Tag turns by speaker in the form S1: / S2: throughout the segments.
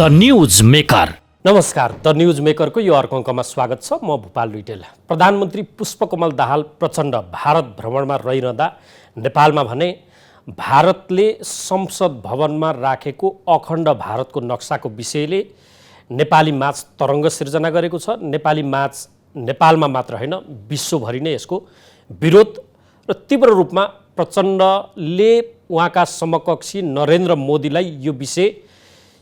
S1: The news maker.
S2: नमस्कार, the news मेकरको यो अर्को अङ्कमा स्वागत छ। म भूपाल लुइटेल। प्रधानमन्त्री पुष्पकमल दाहाल प्रचण्ड भारत भ्रमणमा रहिरहँदा नेपालमा भने भारतले संसद भवनमा राखेको अखण्ड भारतको नक्साको विषयले नेपाली माझ तरङ्ग सिर्जना गरेको छ। नेपाली माझ नेपालमा मात्र होइन, विश्वभरि नै यसको विरोध र तीव्र रूपमा प्रचण्डले उहाँका समकक्षी नरेन्द्र मोदीलाई यो विषय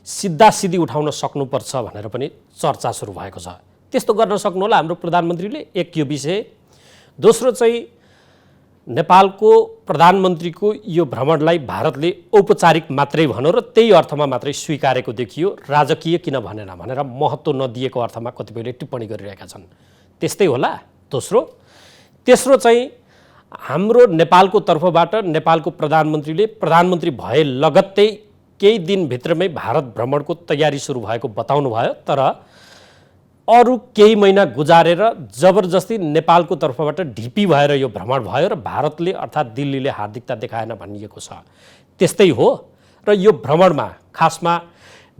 S2: सिधासिधी उठाउन सक्नुपर्छ भनेर पनि चर्चा सुरु भएको छ। त्यस्तो गर्न सक्नु होला हाम्रो प्रधानमन्त्रीले, एक यो विषय। दोस्रो चाहिँ नेपालको प्रधानमन्त्रीको यो भ्रमणलाई भारतले औपचारिक मात्रै भनौँ र त्यही अर्थमा मात्रै स्वीकारेको देखियो, राजकीय किन भनेन भनेर महत्त्व नदिएको अर्थमा कतिपयले टिप्पणी गरिरहेका छन्। त्यस्तै होला। तेस्रो चाहिँ हाम्रो नेपालको तर्फबाट नेपालको प्रधानमन्त्रीले प्रधानमन्त्री भए लगत्तै केही दिनभित्रमै भारत भ्रमणको तयारी सुरु भएको बताउनु भयो। तर अरू केही महिना गुजारेर जबरजस्ती नेपालको तर्फबाट ढिपी भएर यो भ्रमण भयो र भारतले अर्थात् दिल्लीले हार्दिकता देखाएन भनिएको छ। त्यस्तै हो र यो भ्रमणमा खासमा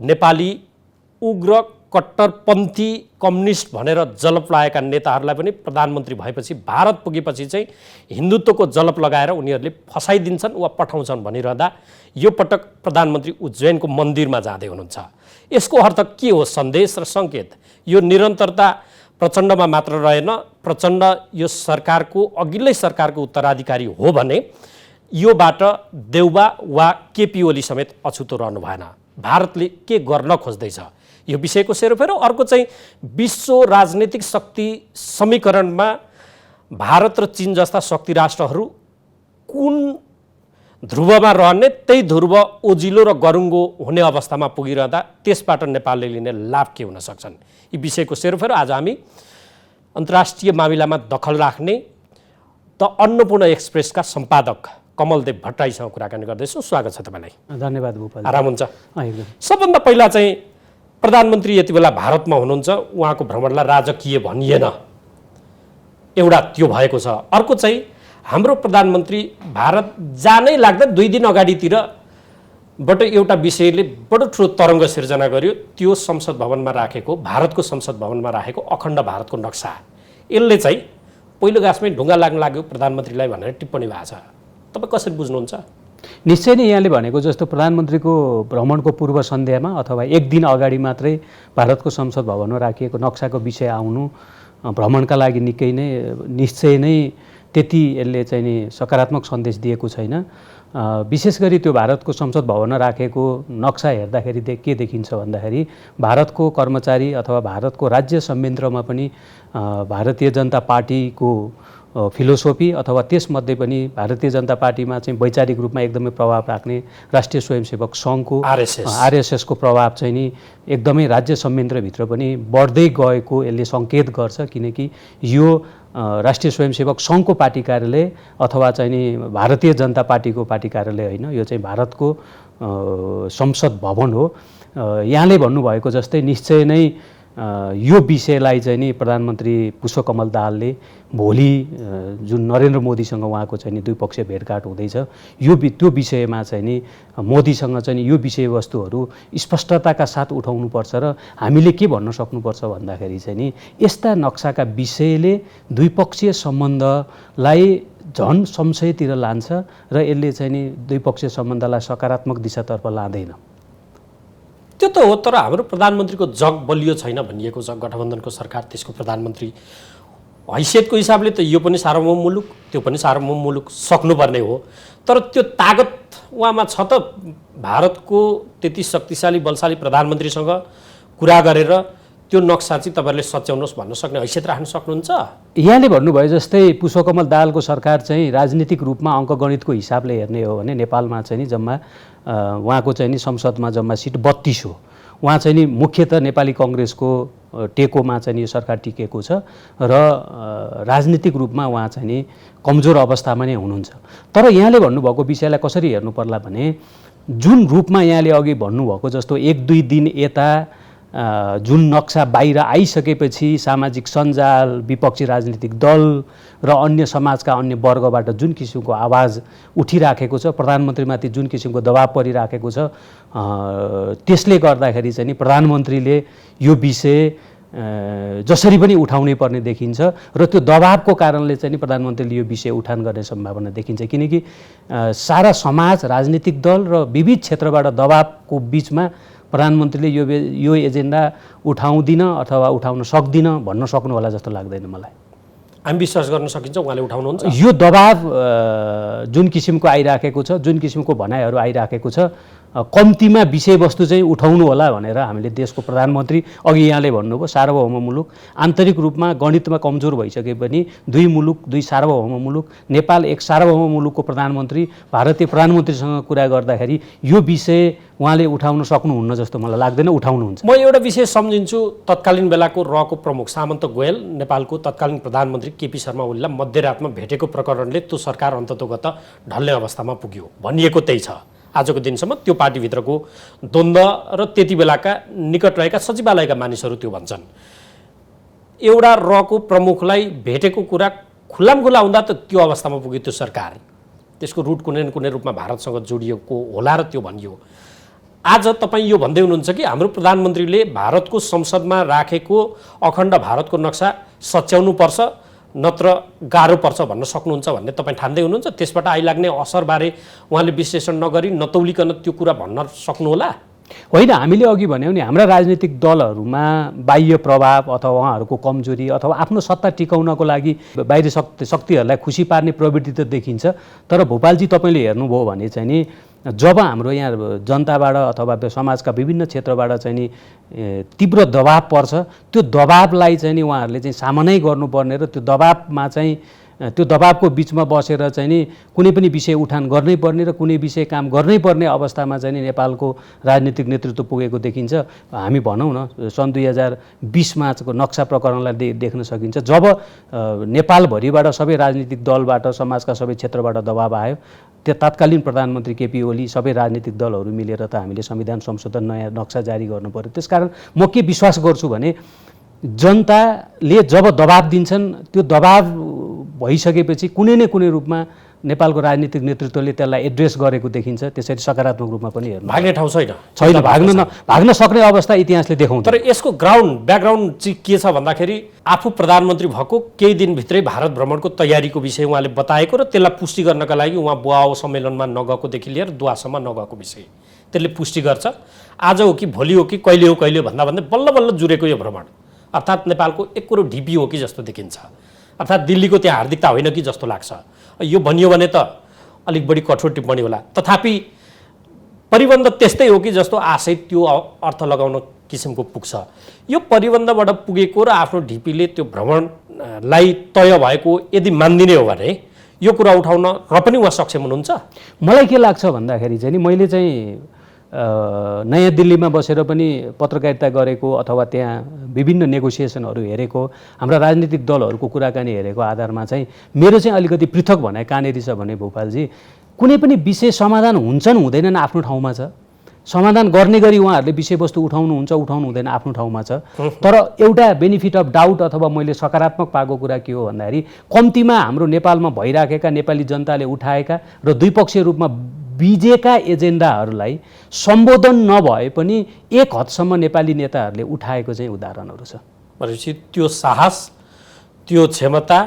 S2: नेपाली उग्र कट्टरपन्थी कम्युनिस्ट भनेर जलप लगाएका नेताहरूलाई पनि प्रधानमन्त्री भएपछि भारत पुगेपछि चाहिँ हिन्दुत्वको जलप लगाएर उनीहरूले फसाइदिन्छन् वा पठाउँछन् भनिरहँदा यो पटक प्रधानमन्त्री उज्जैनको मन्दिरमा जाँदै हुनुहुन्छ। यसको अर्थ के हो? सन्देश र सङ्केत। यो निरन्तरता प्रचण्डमा मात्र रहेन, प्रचण्ड यो सरकारको अघिल्लै सरकारको उत्तराधिकारी हो भने योबाट देउबा वा केपी ओली समेत अछुतो रहनु भएन। भारतले के गर्न खोज्दैछ यो विषयको सेरोफेरो। अर्को चाहिँ विश्व राजनीतिक शक्ति समीकरणमा भारत र चीन जस्ता शक्ति राष्ट्रहरू कुन ध्रुवमा रहने, त्यही ध्रुव ओजिलो र गरुङ्गो हुने अवस्थामा पुगिरहँदा त्यसबाट नेपालले लिने लाभ के हुन सक्छन्, यी विषयको सेरोफेरो आज हामी अन्तर्राष्ट्रिय मामिलामा दखल राख्ने द अन्नपूर्ण एक्सप्रेसका सम्पादक कमलदेव भट्टराईसँग कुराकानी गर्दैछौँ। स्वागत छ तपाईँलाई।
S3: धन्यवाद भूपाल।
S2: आराम हुन्छ? सबभन्दा पहिला चाहिँ प्रधानमन्त्री यति बेला भारतमा हुनुहुन्छ, उहाँको भ्रमणलाई राजकीय भनिएन, एउटा त्यो भएको छ। अर्को चाहिँ हाम्रो प्रधानमन्त्री भारत जानै लाग्दा 2 दिन अगाडितिरबाट एउटा विषयले बडो ठुलो तरङ्ग सिर्जना गर्यो। त्यो संसद भवनमा राखेको, भारतको संसद भवनमा राखेको अखण्ड भारतको नक्सा। यसले चाहिँ पहिलो गाँसमै ढुङ्गा लाग्न लाग्यो प्रधानमन्त्रीलाई भनेर टिप्पणी भएको छ। तपाईँ कसरी बुझ्नुहुन्छ?
S3: निश्चय नै यहाँले भनेको जस्तो प्रधानमन्त्रीको भ्रमणको पूर्व सन्ध्यामा अथवा एक दिन अगाडि मात्रै भारतको संसद भवनमा राखिएको नक्साको विषय आउनु भ्रमणका लागि निकै नै निश्चय नै त्यति यसले चाहिँ नि सकारात्मक सन्देश दिएको छैन। विशेष गरी त्यो भारतको संसद भवनमा राखेको नक्सा हेर्दाखेरि के देखिन्छ भन्दाखेरि भारतको कर्मचारी अथवा भारतको राज्य संयन्त्रमा पनि भारतीय जनता पार्टीको फिलोसोफी अथवा त्यसमध्ये पनि भारतीय जनता पार्टीमा चाहिँ वैचारिक रूपमा एकदमै प्रभाव राख्ने राष्ट्रिय स्वयंसेवक सङ्घको आरएसएसको प्रभाव चाहिँ नि एकदमै राज्य संयन्त्रभित्र पनि बढ्दै गएको यसले सङ्केत गर्छ। किनकि यो राष्ट्रिय स्वयंसेवक सङ्घको पार्टी कार्यालय अथवा चाहिँ नि भारतीय जनता पार्टीको पार्टी कार्यालय होइन, यो चाहिँ भारतको संसद भवन हो। यहाँले भन्नुभएको जस्तै निश्चय नै यो विषयलाई चाहिँ नि प्रधानमन्त्री पुष्पकमल दाहालले भोलि जुन नरेन्द्र मोदीसँग उहाँको चाहिँ नि द्विपक्षीय भेटघाट हुँदैछ त्यो विषयमा चाहिँ नि मोदीसँग चाहिँ नि यो विषयवस्तुहरू स्पष्टताका साथ उठाउनुपर्छ र हामीले के भन्न सक्नुपर्छ भन्दाखेरि चाहिँ नि यस्ता नक्साका विषयले द्विपक्षीय सम्बन्धलाई झन् संशयतिर लान्छ र यसले चाहिँ नि द्विपक्षीय सम्बन्धलाई सकारात्मक दिशातर्फ लाँदैन।
S2: त्यो त हो, तर हाम्रो प्रधानमन्त्रीको जग बलियो छैन भनिएको छ। गठबन्धनको सरकार, त्यसको प्रधानमन्त्री हैसियतको हिसाबले त यो पनि सार्वभौम मुलुक, त्यो पनि सार्वभौम मुलुक सक्नुपर्ने हो। तर त्यो तागत उहाँमा छ त भारतको त्यति शक्तिशाली बलशाली प्रधानमन्त्रीसँग कुरा गरेर त्यो नक्सा चाहिँ तपाईँहरूले सच्याउनुहोस् भन्न सक्ने हैसियत राख्न सक्नुहुन्छ?
S3: यहाँले भन्नुभयो जस्तै पुष्पकमल दाहालको सरकार चाहिँ राजनीतिक रूपमा अङ्कगणितको हिसाबले हेर्ने हो भने नेपालमा चाहिँ नि जम्मा उहाँको चाहिँ नि संसदमा जम्मा सिट 32 हो। उहाँ चाहिँ नि मुख्यतः नेपाली कङ्ग्रेसको टेकोमा चाहिँ नि यो सरकार टिकेको छ र राजनीतिक रूपमा उहाँ चाहिँ नि कमजोर अवस्थामा नै हुनुहुन्छ। तर यहाँले भन्नुभएको विषयलाई कसरी हेर्नु पर्ला भने जुन रूपमा यहाँले अघि भन्नुभएको जस्तो 1-2 दिन यता जुन नक्सा बाहिर आइसकेपछि सामाजिक सञ्जाल, विपक्षी राजनीतिक दल र अन्य समाजका अन्य वर्गबाट जुन किसिमको आवाज उठिराखेको छ, प्रधानमन्त्रीमाथि जुन किसिमको दबाब परिराखेको छ, त्यसले गर्दाखेरि चाहिँ नि प्रधानमन्त्रीले यो विषय जसरी पनि उठाउनै पर्ने देखिन्छ र त्यो दबाबको कारणले चाहिँ नि प्रधानमन्त्रीले यो विषय उठान गर्ने सम्भावना देखिन्छ। किनकि सारा समाज, राजनीतिक दल र विविध क्षेत्रबाट दबाबको बिचमा प्रधानमन्त्रीले यो एजेन्डा उठाउँदिन अथवा उठाउन सक्दिन भन्न सक्नु होला जस्तो लाग्दैन मलाई।
S2: हामी विश्वास गर्न सकिन्छ उहाँले उठाउनुहुन्छ?
S3: यो दबाब जुन किसिमको आइराखेको छ, जुन किसिमको भनाइहरू आइराखेको छ, कम्तीमा विषयवस्तु चाहिँ उठाउनु होला भनेर हामीले देशको प्रधानमन्त्री, अघि यहाँले भन्नुभयो सार्वभौम मुलुक, आन्तरिक रूपमा गणितमा कमजोर भइसके पनि दुई मुलुक, दुई सार्वभौम मुलुक, नेपाल एक सार्वभौम मुलुकको प्रधानमन्त्री भारतीय प्रधानमन्त्रीसँग कुरा गर्दाखेरि यो विषय उहाँले उठाउन सक्नुहुन्न जस्तो मलाई लाग्दैन, उठाउनुहुन्छ।
S2: म एउटा विषय सम्झिन्छु, तत्कालीन बेलाको रको प्रमुख सामन्त गोयल नेपालको तत्कालीन प्रधानमन्त्री केपी शर्मा ओलीलाई मध्यरातमा भेटेको प्रकरणले त्यो सरकार अन्ततोगत ढल्ने अवस्थामा पुग्यो भनिएको त्यही छ। आजको दिनसम्म त्यो पार्टीभित्रको द्वन्द्व र त्यति बेलाका निकट रहेका सचिवालयका मानिसहरू त्यो भन्छन्। एउटा रको प्रमुखलाई भेटेको कुरा खुल्लामखुल्ला हुँदा त त्यो अवस्थामा पुग्यो त्यो सरकार, त्यसको रुट कुनै न कुनै रूपमा भारतसँग जोडिएको होला र त्यो भनियो। आज तपाईँ यो भन्दै हुनुहुन्छ कि हाम्रो प्रधानमन्त्रीले भारतको संसदमा राखेको अखण्ड भारतको नक्सा सच्याउनुपर्छ नत्र गाह्रो पर्छ भन्न सक्नुहुन्छ भन्ने तपाईँ ठान्दै हुनुहुन्छ? त्यसबाट आइलाग्ने असरबारे उहाँले विश्लेषण नगरी नतौलिकन त्यो कुरा भन्न सक्नुहोला?
S3: होइन, हामीले अघि भन्यौँ नि हाम्रा राजनीतिक दलहरूमा बाह्य प्रभाव अथवा उहाँहरूको कमजोरी अथवा आफ्नो सत्ता टिकाउनको लागि बाहिर शक्तिहरूलाई खुसी पार्ने प्रवृत्ति त देखिन्छ। तर भोपालजी तपाईँले हेर्नुभयो भने चाहिँ नि जब हाम्रो यहाँ जनताबाट अथवा समाजका विभिन्न क्षेत्रबाट चाहिँ नि तीव्र दबाब पर्छ, त्यो दबाबलाई चाहिँ नि उहाँहरूले चाहिँ सामनै गर्नुपर्ने र त्यो दबाबमा चाहिँ त्यो दबाबको बिचमा बसेर चाहिँ नि कुनै पनि विषय उठान गर्नै पर्ने र कुनै विषय काम गर्नै पर्ने अवस्थामा चाहिँ नि नेपालको राजनीतिक नेतृत्व पुगेको देखिन्छ। हामी भनौँ न सन् 2020मा नक्सा प्रकरणलाई देख्न सकिन्छ। जब नेपालभरिबाट सबै राजनीतिक दलबाट समाजका सबै क्षेत्रबाट दबाब आयो, त्यो तत्कालीन प्रधानमन्त्री केपी ओली सबै राजनीतिक दलहरू मिलेर त हामीले संविधान संशोधन नयाँ नक्सा जारी गर्नु पर्यो। त्यसकारण म के विश्वास गर्छु भने जनताले जब दबाब दिन्छन् त्यो दबाब भइसकेपछि कुनै न कुनै रूपमा नेपालको राजनीतिक नेतृत्वले त्यसलाई एड्रेस गरेको देखिन्छ। त्यसरी सकारात्मक रूपमा पनि हेर्नु
S2: भाग्ने ठाउँ
S3: छैन, भाग्न सक्ने अवस्था इतिहासले देखाउँछ।
S2: तर यसको ब्याकग्राउन्ड चाहिँ के छ भन्दाखेरि आफू प्रधानमन्त्री भएको केही दिनभित्रै भारत भ्रमणको तयारीको विषय उहाँले बताएको र त्यसलाई पुष्टि गर्नका लागि उहाँ बुवाओ सम्मेलनमा नगएकोदेखि लिएर दुवासम्म नगएको विषय त्यसले पुष्टि गर्छ। आज हो कि भोलि हो कि कहिले हो कहिले भन्दा भन्दै बल्ल बल्ल जुरेको यो भ्रमण अर्थात् नेपालको एक कुरो ढिपी हो कि जस्तो देखिन्छ, अर्थात् दिल्लीको त्यहाँ हार्दिकता होइन कि जस्तो लाग्छ। यो भनियो भने त अलिक बढी कठोर टिप्पणी होला, तथापि परिबन्ध त्यस्तै हो कि जस्तो आशय त्यो अर्थ लगाउन किसिमको पुग्छ। यो परिबन्धबाट पुगेको र आफ्नो ढिपीले त्यो भ्रमणलाई तय भएको यदि मान्दिने हो भने यो कुरा उठाउन र पनि उहाँ सक्षम हुनुहुन्छ?
S3: मलाई के लाग्छ भन्दाखेरि चाहिँ नि मैले चाहिँ नयाँ दिल्लीमा बसेर पनि पत्रकारिता गरेको अथवा त्यहाँ विभिन्न नेगोसिएसनहरू हेरेको, हाम्रा राजनीतिक दलहरूको कुराकानी हेरेको आधारमा चाहिँ मेरो चाहिँ अलिकति पृथक भनाइ कहाँनिर छ भने भोपालजी, कुनै पनि विषय समाधान हुन्छन् हुँदैनन् आफ्नो ठाउँमा छ, समाधान गर्ने गरी उहाँहरूले विषयवस्तु उठाउनुहुन्छ उठाउनु हुँदैन आफ्नो ठाउँमा छ। तर एउटा बेनिफिट अफ डाउट अथवा मैले सकारात्मक पाएको कुरा के हो भन्दाखेरि कम्तीमा हाम्रो नेपालमा भइराखेका नेपाली जनताले उठाएका र द्विपक्षीय रूपमा बिजेका एजेन्डाहरूलाई सम्बोधन नभए पनि एक हदसम्म नेपाली नेताहरूले उठाएको चाहिँ उदाहरणहरू छ।
S2: भनेपछि त्यो साहस, त्यो क्षमता,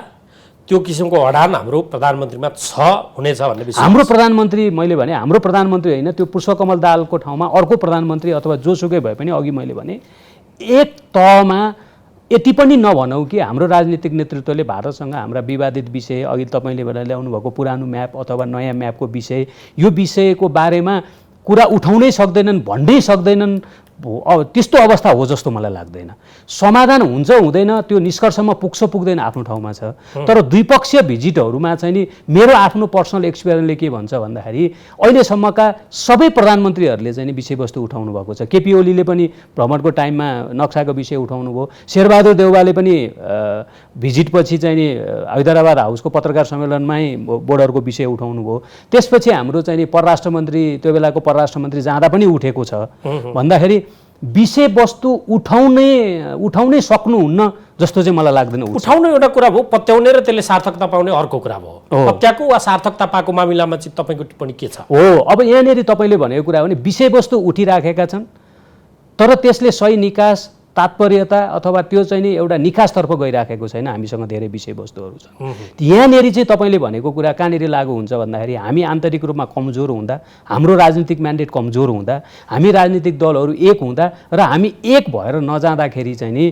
S2: त्यो किसिमको अडान हाम्रो प्रधानमन्त्रीमा हुनेछ भन्ने विश्वास।
S3: हाम्रो प्रधानमन्त्री, मैले भने हाम्रो प्रधानमन्त्री होइन, त्यो पुष्पकमल दाहालको ठाउँमा अर्को प्रधानमन्त्री अथवा जोसुकै भए पनि अघि मैले भने एक तहमा यति पनि नभनौँ कि हाम्रो राजनीतिक नेतृत्वले भारतसँग हाम्रा विवादित विषय, अघि तपाईँले ल्याउनु भएको पुरानो म्याप अथवा नयाँ म्यापको विषय, यो विषयको बारेमा कुरा उठाउनै सक्दैनन्, भन्नै सक्दैनन्, त्यस्तो अवस्था हो जस्तो मलाई लाग्दैन। समाधान हुन्छ हुँदैन त्यो निष्कर्षमा पुग्छ पुग्दैन आफ्नो ठाउँमा छ। तर द्विपक्षीय भिजिटहरूमा चाहिँ नि मेरो आफ्नो पर्सनल एक्सपिरियन्सले के भन्छ भन्दाखेरि अहिलेसम्मका सबै प्रधानमन्त्रीहरूले चाहिँ नि विषयवस्तु उठाउनु भएको छ। केपी ओलीले पनि भ्रमणको टाइममा नक्साको विषय उठाउनु भयो, शेरबहादुर देउवाले पनि भिजिटपछि चाहिँ नि हैदराबाद हाउसको पत्रकार सम्मेलनमै बोर्डरको विषय उठाउनु भयो। त्यसपछि हाम्रो चाहिँ नि परराष्ट्र मन्त्री, त्यो बेलाको परराष्ट्र मन्त्री जाँदा पनि उठेको छ। भन्दाखेरि विषयवस्तु उठाउनै सक्नुहुन्न जस्तो चाहिँ मलाई लाग्दैन।
S2: उठाउनु एउटा कुरा भयो, पत्याउने र त्यसले सार्थकता पाउने अर्को कुरा भयो। पत्याको वा सार्थकता पाएको मामिलामा चाहिँ तपाईँको टिप्पणी के छ?
S3: हो, अब यहाँनिर तपाईँले भनेको कुरा हो भने विषयवस्तु उठिराखेका छन् तर त्यसले सही निकास तात्पर्यता अथवा त्यो चाहिँ नि एउटा निकासतर्फ गइराखेको छैन। हामीसँग धेरै विषयवस्तुहरू छन्। यहाँनिर चाहिँ तपाईँले भनेको कुरा कहाँनिर लागू हुन्छ भन्दाखेरि हामी आन्तरिक रूपमा कमजोर हुँदा, हाम्रो राजनीतिक म्यान्डेट कमजोर हुँदा, हामी राजनीतिक दलहरू एक हुँदा र हामी एक भएर नजाँदाखेरि चाहिँ नि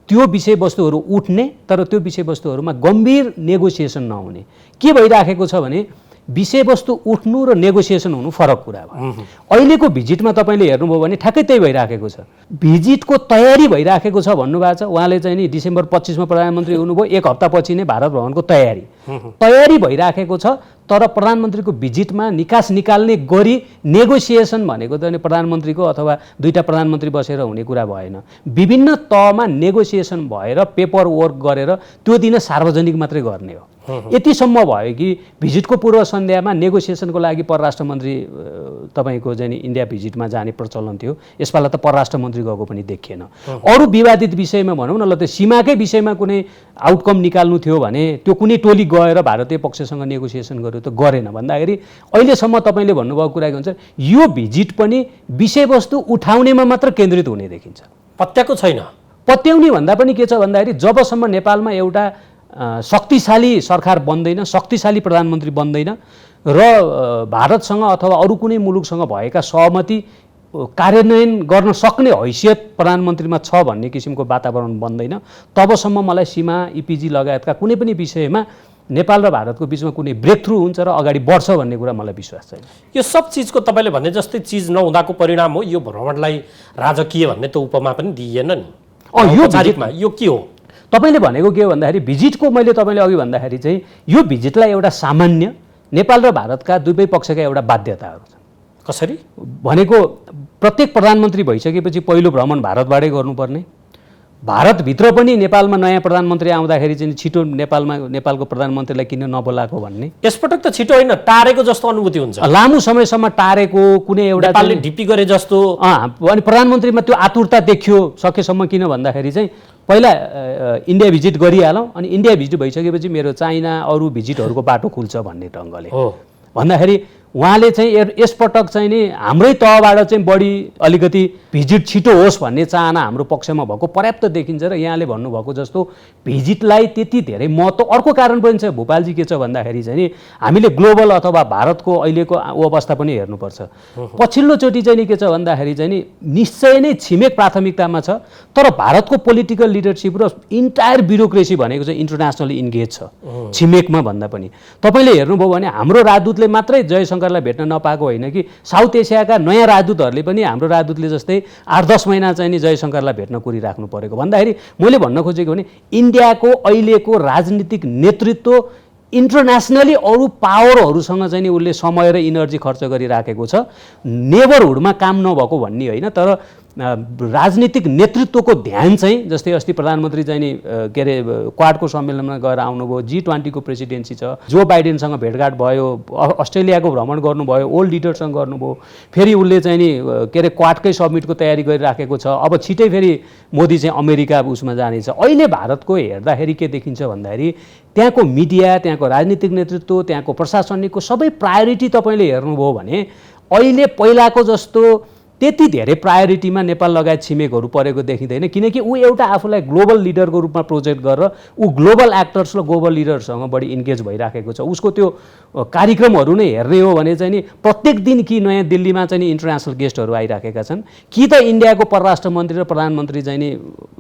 S3: त्यो विषयवस्तुहरू उठ्ने तर त्यो विषयवस्तुहरूमा गम्भीर नेगोसिएसन नहुने। के भइराखेको छ भने विषयवस्तु उठ्नु र नेगोसिएसन हुनु फरक कुरा हो। अहिलेको भिजिटमा तपाईँले हेर्नुभयो भने ठ्याक्कै त्यही भइराखेको छ। भिजिटको तयारी भइराखेको छ भन्नुभएको छ। उहाँले चाहिँ नि डिसेम्बर 25मा प्रधानमन्त्री हुनुभयो, एक हप्तापछि नै भारत भ्रमणको तयारी भइराखेको छ। तर प्रधानमन्त्रीको भिजिटमा निकास निकाल्ने गरी नेगोसिएसन भनेको त प्रधानमन्त्रीको अथवा दुईटा प्रधानमन्त्री बसेर हुने कुरा भएन। विभिन्न तहमा नेगोसिएसन भएर पेपर वर्क गरेर त्यो दिन सार्वजनिक मात्रै गर्ने हो। यतिसम्म भयो कि भिजिटको पूर्व सन्ध्यामा नेगोसिएसनको लागि परराष्ट्र मन्त्री तपाईँको चाहिँ इन्डिया भिजिटमा जाने प्रचलन थियो। यसपालि त परराष्ट्र मन्त्री गएको पनि देखिएन। अरू विवादित विषयमा भनौँ न, ल त्यो सीमाकै विषयमा कुनै आउटकम निकाल्नु थियो भने त्यो कुनै टोली गएर भारतीय पक्षसँग नेगोसिएसन गर्यो त गरेन भन्दाखेरि अहिलेसम्म तपाईँले भन्नुभएको कुरा के हुन्छ, यो भिजिट पनि विषयवस्तु उठाउनेमा मात्र केन्द्रित हुने देखिन्छ।
S2: पत्याको छैन।
S3: पत्याउने भन्दा पनि के छ भन्दाखेरि जबसम्म नेपालमा एउटा शक्तिशाली सरकार बन्दैन, शक्तिशाली प्रधानमन्त्री बन्दैन र भारतसँग अथवा अरू कुनै मुलुकसँग भएका सहमति कार्यान्वयन गर्न सक्ने हैसियत प्रधानमन्त्रीमा छ भन्ने किसिमको वातावरण बन्दैन, तबसम्म मलाई सीमा इपिजी लगायतका कुनै पनि विषयमा नेपाल र भारतको बिचमा कुनै ब्रेक थ्रु हुन्छ र अगाडि बढ्छ भन्ने कुरा मलाई विश्वास छैन।
S2: यो सब चिजको तपाईँले भने जस्तै चिज नहुँदाको परिणाम हो यो भ्रमणलाई राजकीय भन्ने त उपमा पनि दिइएन नि।
S3: यो
S2: तारिकमा यो के हो?
S3: तपाईँले भनेको के हो भन्दाखेरि भिजिटको मैले तपाईँले अघि भन्दाखेरि चाहिँ यो भिजिटलाई एउटा सामान्य नेपाल र भारतका दुवै पक्षका एउटा बाध्यताहरू छन्।
S2: कसरी
S3: भनेको प्रत्येक प्रधानमन्त्री भइसकेपछि पहिलो भ्रमण भारतबाटै गर्नुपर्ने, भारतभित्र पनि नेपालमा नयाँ प्रधानमन्त्री आउँदाखेरि चाहिँ छिटो नेपालको प्रधानमन्त्रीलाई किन नबोलाएको भन्ने।
S2: यसपटक त छिटो होइन, टारेको जस्तो अनुभूति हुन्छ।
S3: लामो समयसम्म टारेको कुनै एउटा
S2: नेपालले ढिपी गरे जस्तो
S3: अनि प्रधानमन्त्रीमा त्यो आतुरता देखियो सकेसम्म। किन भन्दाखेरि चाहिँ पहिला इन्डिया भिजिट गरिहालौँ अनि इन्डिया भिजिट भइसकेपछि मेरो चाइना अरू भिजिटहरूको बाटो खुल्छ भन्ने ढङ्गले भन्दाखेरि उहाँले चाहिँ यसपटक चाहिँ नि हाम्रै तहबाट चाहिँ बढी अलिकति भिजिट छिटो होस् भन्ने चाहना हाम्रो पक्षमा भएको पर्याप्त देखिन्छ। र यहाँले भन्नुभएको जस्तो भिजिटलाई त्यति धेरै महत्त्व अर्को कारण पनि छ भूपालजी, के छ भन्दाखेरि चाहिँ नि हामीले ग्लोबल अथवा भारतको अहिलेको अवस्था पनि हेर्नुपर्छ। पछिल्लोचोटि चाहिँ नि के छ भन्दाखेरि चाहिँ नि निश्चय नै छिमेक प्राथमिकतामा छ, तर भारतको पोलिटिकल लिडरसिप र इन्टायर ब्युरोक्रेसी भनेको चाहिँ इन्टरनेसनली इन्गेज छ छिमेकमा भन्दा पनि। तपाईँले हेर्नुभयो भने हाम्रो राजदूतले मात्रै जयशङ्करलाई भेट्न नपाएको होइन कि साउथ एसियाका नयाँ राजदूतहरूले पनि हाम्रो राजदूतले जस्तै 8-10 महिना चाहिँ नि जयशङ्करलाई भेट्न कुरिराख्नु परेको भन्दाखेरि मैले भन्न खोजेको भने इन्डियाको अहिलेको राजनीतिक नेतृत्व इन्टरनेसनली अरू पावरहरूसँग चाहिँ नि उसले समय र इनर्जी खर्च गरिराखेको छ। नेबरहुडमा काम नभएको भन्ने होइन, तर राजनीतिक नेतृत्वको ध्यान चाहिँ जस्तै अस्ति प्रधानमन्त्री चाहिँ नि के अरे क्वाडको सम्मेलनमा गएर आउनुभयो, G20को प्रेसिडेन्सी छ, जो बाइडेनसँग भेटघाट भयो, अस्ट्रेलियाको भ्रमण गर्नुभयो, ओल्ड लिडरसँग गर्नुभयो, फेरि उसले चाहिँ नि के अरे क्वाडकै समिटको तयारी गरिराखेको छ। अब छिटै फेरि मोदी चाहिँ अमेरिका उसमा जानेछ। अहिले भारतको हेर्दाखेरि के देखिन्छ भन्दाखेरि त्यहाँको मिडिया, त्यहाँको राजनीतिक नेतृत्व, त्यहाँको प्रशासनिकको सबै प्रायोरिटी तपाईँले हेर्नुभयो भने अहिले पहिलाको जस्तो त्यति धेरै प्रायोरिटीमा नेपाल लगायत छिमेकहरू परेको देखिँदैन, किनकि ऊ एउटा आफूलाई ग्लोबल लिडरको रूपमा प्रोजेक्ट गरेर ऊ ग्लोबल एक्टर्स र ग्लोबल लिडरसँग बढी इन्गेज भइराखेको छ। उसको त्यो कार्यक्रमहरू नै हेर्ने हो भने चाहिँ नि प्रत्येक दिन कि नयाँ दिल्लीमा चाहिँ नि इन्टरनेसनल गेस्टहरू आइराखेका छन्, कि त इन्डियाको परराष्ट्र मन्त्री र प्रधानमन्त्री चाहिँ नि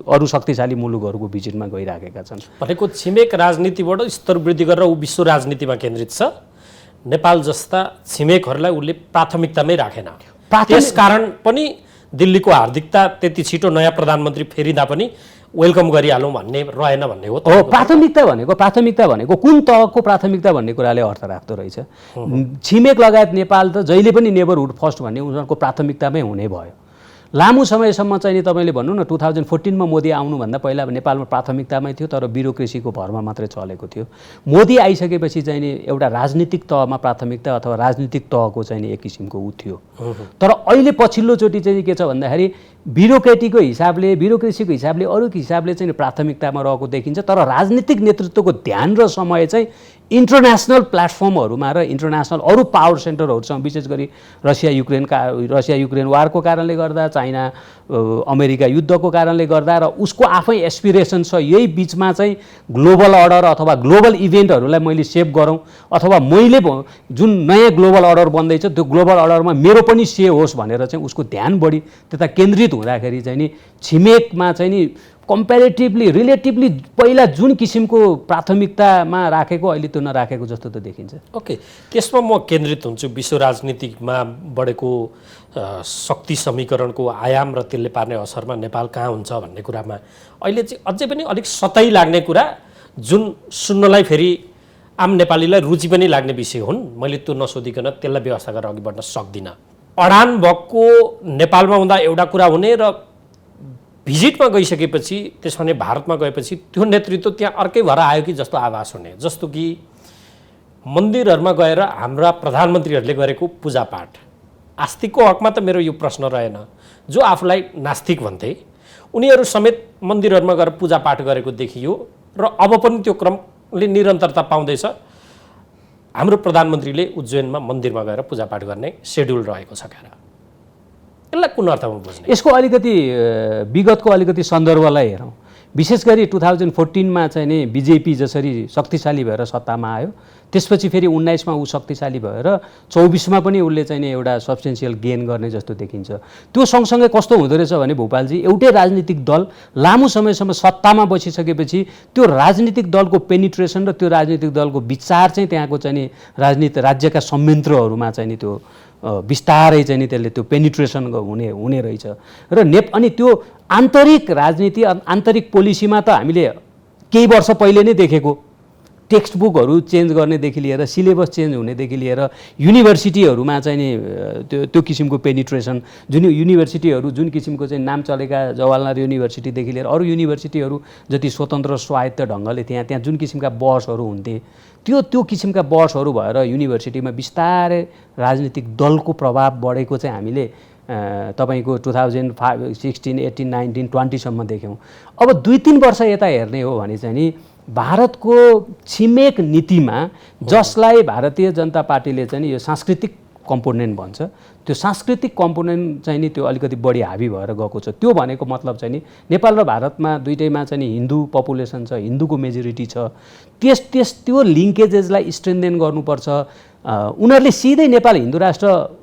S3: अरू शक्तिशाली मुलुकहरूको भिजिटमा गइराखेका छन्।
S2: भनेको छिमेक राजनीतिबाट स्तर वृद्धि गरेर ऊ विश्व राजनीतिमा केन्द्रित छ। नेपाल जस्ता छिमेकहरूलाई उसले प्राथमिकतामै राखेन। त्यस कारण पनि दिल्लीको हार्दिकता त्यति छिटो नयाँ प्रधानमन्त्री फेरिँदा पनि वेलकम गरिहालौँ भन्ने रहेन भन्ने हो। प्राथमिकता भनेको कुन तहको प्राथमिकता भन्ने कुराले अर्थ राख्दो रहेछ। छिमेक लगायत नेपाल त जहिले पनि नेबरहुड फर्स्ट भन्ने उनीहरूको प्राथमिकतामै हुने भयो।
S3: लामो समयसम्म चाहिँ नि तपाईँले भन्नु न 2014मा मोदी आउनुभन्दा पहिला नेपालमा प्राथमिकतामै थियो तर ब्युरोक्रेसीको भरमा मात्रै चलेको थियो। मोदी आइसकेपछि चाहिँ नि एउटा राजनीतिक तहमा प्राथमिकता अथवा राजनीतिक तहको चाहिँ नि एक किसिमको ऊ थियो। तर अहिले पछिल्लोचोटि चाहिँ के छ भन्दाखेरि ब्युरोक्रेसीको हिसाबले अरूको हिसाबले चाहिँ प्राथमिकतामा रहेको देखिन्छ। तर राजनीतिक नेतृत्वको ध्यान र समय चाहिँ इन्टरनेसनल प्लेटफर्महरूमा र इन्टरनेसनल अरू पावर सेन्टरहरूसँग विशेष गरी रसिया युक्रेन वारको कारणले गर्दा, चाइना अमेरिका युद्धको कारणले गर्दा र उसको आफै एस्पिरेसन छ यही बिचमा चाहिँ ग्लोबल अर्डर अथवा ग्लोबल इभेन्टहरूलाई मैले सेभ गरौँ अथवा मैले जुन नयाँ ग्लोबल अर्डर बन्दैछ त्यो ग्लोबल अर्डरमा मेरो पनि से होस् भनेर चाहिँ उसको ध्यान बढी त्यता केन्द्रित हुँदाखेरि चाहिँ नि छिमेकमा चाहिँ नि रिलेटिभली पहिला जुन किसिमको प्राथमिकतामा राखेको अहिले त्यो नराखेको जस्तो त देखिन्छ।
S2: ओके, त्यसमा म केन्द्रित हुन्छु विश्व राजनीतिमा बढेको शक्ति समीकरणको आयाम र त्यसले पार्ने असरमा नेपाल कहाँ हुन्छ भन्ने कुरामा अहिले चाहिँ अझै पनि अलिक सतै लाग्ने कुरा जुन सुन्नलाई फेरि आम नेपालीलाई रुचि पनि लाग्ने विषय हुन्। मैले त्यो नसोधिकन त्यसलाई व्यवस्था गरेर अघि बढ्न सक्दिनँ। अडान भएको नेपालमा हुँदा एउटा कुरा हुने र भिजिटमा गइसकेपछि त्यसमा नै भारतमा गएपछि त्यो नेतृत्व त्यहाँ अर्कै भएर आयो कि जस्तो आभास हुने। जस्तो कि मन्दिरहरूमा गएर हाम्रा प्रधानमन्त्रीहरूले गरेको पूजापाठ, आस्तिकको हकमा त मेरो यो प्रश्न रहेन। जो आफूलाई नास्तिक भन्थे उनीहरू समेत मन्दिरहरूमा गएर पूजापाठ गरेको देखियो र अब पनि त्यो क्रमले निरन्तरता पाउँदैछ। हाम्रो प्रधानमन्त्रीले उज्जैनमा मन्दिरमा गएर पूजापाठ गर्ने सेड्युल रहेको छ क्यारा। यसलाई कुन अर्थमा बुझ्ने?
S3: यसको अलिकति विगतको अलिकति सन्दर्भलाई हेरौँ। विशेष गरी 2014मा चाहिँ नि बिजेपी जसरी शक्तिशाली भएर सत्तामा आयो, त्यसपछि फेरि 19मा ऊ शक्तिशाली भएर 24मा पनि उसले चाहिँ नि एउटा सब्सटेन्सियल गेन गर्ने जस्तो देखिन्छ। त्यो सँगसँगै कस्तो हुँदो रहेछ भने भोपालजी एउटै राजनीतिक दल लामो समयसम्म सत्तामा बसिसकेपछि त्यो राजनीतिक दलको पेनिट्रेसन र त्यो राजनीतिक दलको विचार चाहिँ त्यहाँको चाहिँ नि राज्यका संयन्त्रहरूमा चाहिँ नि त्यो बिस्तारै चाहिँ नि त्यसले त्यो पेनिट्रेसन हुने रहेछ र अनि त्यो आन्तरिक राजनीति आन्तरिक पोलिसीमा त हामीले केही वर्ष पहिले नै देखेको टेक्स्ट बुकहरू चेन्ज गर्नेदेखि लिएर सिलेबस चेन्ज हुनेदेखि लिएर युनिभर्सिटीहरूमा चाहिँ नि त्यो किसिमको पेनिट्रेसन जुन किसिमको चाहिँ नाम चलेका जवाहरलाल युनिभर्सिटीदेखि लिएर अरू युनिभर्सिटीहरू जति स्वतन्त्र स्वायत्त ढङ्गले त्यहाँ जुन किसिमका बहसहरू हुन्थे त्यो किसिमका बहसहरू भएर युनिभर्सिटीमा बिस्तारै राजनीतिक दलको प्रभाव बढेको चाहिँ हामीले तपाईको 2005, 16, 18, 19, 20सम्म देख्यौँ। अब 2-3 वर्ष यता हेर्ने हो भने चाहिँ नि भारतको छिमेक नीतिमा जसलाई भारतीय जनता पार्टीले चाहिँ यो सांस्कृतिक कम्पोनेन्ट भन्छ, त्यो सांस्कृतिक कम्पोनेन्ट चाहिँ नि त्यो अलिकति बढी हावी भएर गएको छ। त्यो भनेको मतलब चाहिँ नि नेपाल र भारतमा दुईटैमा चाहिँ नि हिन्दू पपुलेसन छ, हिन्दूको मेजोरिटी छ। त्यो लिङ्केजेसलाई स्ट्रेन्थेन गर्नुपर्छ। उनीहरूले सिधै नेपाल हिन्दू राष्ट्र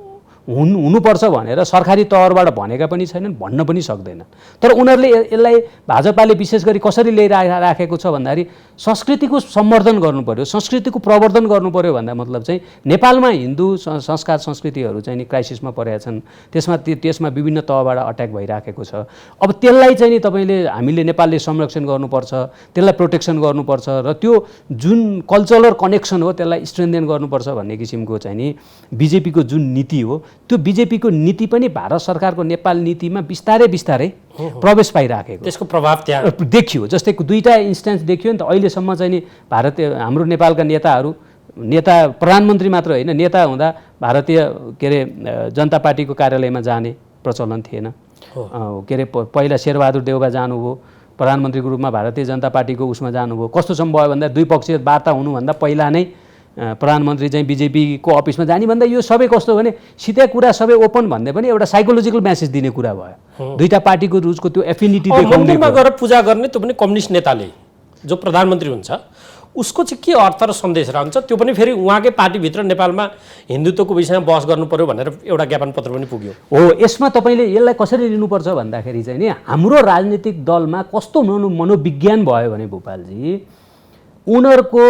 S3: हुनुपर्छ भनेर सरकारी तहबाट भनेका पनि छैनन्, भन्न पनि सक्दैन। तर उनीहरूले यसलाई भाजपाले विशेष गरी कसरी ल्याइराखेको छ भन्दाखेरि संस्कृतिको सम्वर्धन गर्नु पर्यो, संस्कृतिको प्रवर्धन गर्नु पर्यो भन्दा मतलब चाहिँ नेपालमा हिन्दू संस्कार संस्कृतिहरू चाहिँ नि क्राइसिसमा परेका छन्। त्यसमा विभिन्न तहबाट अट्याक भइराखेको छ। अब त्यसलाई चाहिँ नि तपाईँले हामीले नेपालले संरक्षण गर्नुपर्छ, त्यसलाई प्रोटेक्सन गर्नुपर्छ र त्यो जुन कल्चरल कनेक्सन हो त्यसलाई स्ट्रेन्थेन गर्नुपर्छ भन्ने किसिमको चाहिँ नि बिजेपीको जुन नीति हो त्यो बिजेपीको नीति पनि भारत सरकारको नेपाल नीतिमा बिस्तारै प्रवेश पाइराखेको,
S2: त्यसको प्रभाव त्यहाँ
S3: देखियो। जस्तै 2टा इन्स्टेन्स देखियो नि त। अहिलेसम्म चाहिँ नि हाम्रो नेपालका नेता प्रधानमन्त्री मात्र होइन, नेता हुँदा भारतीय जनता पार्टीको कार्यालयमा जाने प्रचलन थिएन। पहिला शेरबहादुर देउबा जानुभयो, प्रधानमन्त्रीको रूपमा भारतीय जनता पार्टीको उसमा जानुभयो। कस्तोसम्म भयो भन्दा द्विपक्षीय वार्ता हुनुभन्दा पहिला नै प्रधानमन्त्री चाहिँ बिजेपीको अफिसमा जाने भन्दा यो सबै कस्तो भने सिधै कुरा सबै ओपन भन्दै पनि एउटा साइकोलोजिकल मेसेज दिने कुरा भयो। दुईटा पार्टीको रुजको त्यो एफिनिटी देखाउने,
S2: मन्दिरमा गएर पूजा गर्ने त्यो पनि कम्युनिस्ट नेताले जो प्रधानमन्त्री हुन्छ उसको चाहिँ के अर्थ र सन्देश रहन्छ? त्यो पनि फेरि उहाँकै पार्टीभित्र नेपालमा हिन्दुत्वको विषयमा बहस गर्नु पर्यो भनेर एउटा ज्ञापन पत्र पनि पुग्यो
S3: हो। यसमा तपाईँले यसलाई कसरी लिनुपर्छ भन्दाखेरि चाहिँ नि हाम्रो राजनीतिक दलमा कस्तो मनोविज्ञान भयो भने भोपालजी उनीहरूको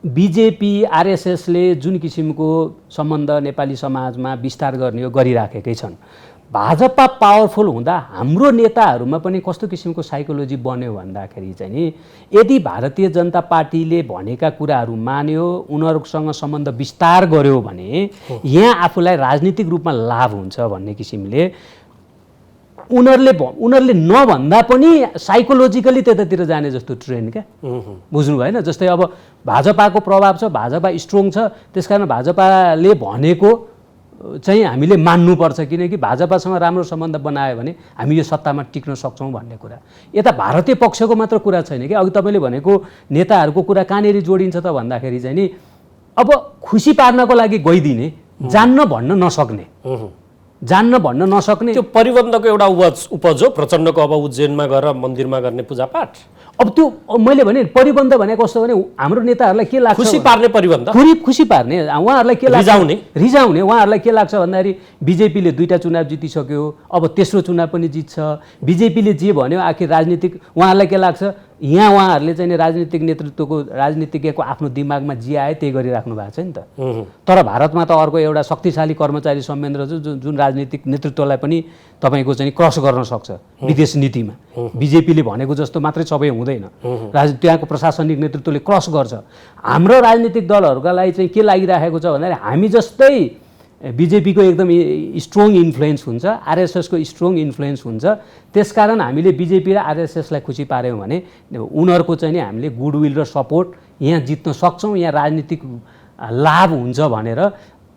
S3: बिजेपी आरएसएसले जुन किसिमको सम्बन्ध नेपाली समाजमा विस्तार गर्ने गरिराखेकै छन्। भाजपा पावरफुल हुँदा हाम्रो नेताहरूमा पनि कस्तो किसिमको साइकोलोजी बन्यो भन्दाखेरि चाहिँ नि यदि भारतीय जनता पार्टीले भनेका कुराहरू मान्यो, उनीहरूसँग सम्बन्ध विस्तार गर्यो भने यहाँ आफूलाई राजनीतिक रूपमा लाभ हुन्छ भन्ने किसिमले उनीहरूले नभन्दा पनि साइकोलोजिकली त्यतातिर जाने जस्तो ट्रेन्ड क्या बुझ्नु भएन। जस्तै अब भाजपाको प्रभाव छ, भाजपा स्ट्रङ छ, त्यसकारण भाजपाले भनेको चाहिँ हामीले मान्नुपर्छ, किनकि भाजपासँग राम्रो सम्बन्ध बनायो भने हामी यो सत्तामा टिक्न सक्छौँ भन्ने कुरा। यता भारतीय पक्षको मात्र कुरा छैन कि, अघि तपाईँले भनेको नेताहरूको कुरा कहाँनिर जोडिन्छ त भन्दाखेरि चाहिँ नि अब खुसी पार्नको लागि गइदिने, जान्न भन्न नसक्ने,
S2: त्यो परिबन्धको एउटा उपज हो प्रचण्डको। अब उज्जैनमा गएर मन्दिरमा गर्ने पूजापाठ,
S3: अब त्यो मैले भने परिबन्ध भनेको कस्तो भने हाम्रो नेताहरूलाई के लाग्छ,
S2: खुसी पार्ने परिबन्ध,
S3: खुसी पार्ने। उहाँहरूलाई के लाग्छ, रिजाउने। उहाँहरूलाई के लाग्छ भन्दाखेरि बिजेपीले 2टा चुनाव जितिसक्यो, अब तेस्रो चुनाव पनि जित्छ, बिजेपीले जे भन्यो आखिर राजनीतिक, उहाँहरूलाई के लाग्छ यहाँ उहाँहरूले चाहिँ राजनीतिक नेतृत्वको, राजनीतिज्ञको आफ्नो दिमागमा जे आयो त्यही गरिराख्नु भएको छ नि त। तर भारतमा त अर्को एउटा शक्तिशाली कर्मचारी संयन्त्र छ जुन राजनीतिक नेतृत्वलाई पनि तपाईँको चाहिँ क्रस गर्न सक्छ विदेश नीतिमा। बिजेपीले भनेको जस्तो मात्रै सबै हुँदैन, त्यहाँको प्रशासनिक नेतृत्वले क्रस गर्छ। हाम्रो राजनीतिक दलहरूका लागि चाहिँ के लागिराखेको छ भन्दाखेरि हामी जस्तै बिजेपीको एकदम स्ट्रङ इन्फ्लुएन्स हुन्छ, आरएसएसको स्ट्रङ इन्फ्लुएन्स हुन्छ, त्यसकारण हामीले बिजेपी र आरएसएसलाई खुसी पार्यौँ भने उनीहरूको चाहिँ नि हामीले गुडविल र सपोर्ट यहाँ जित्न सक्छौँ, यहाँ राजनीतिक लाभ हुन्छ भनेर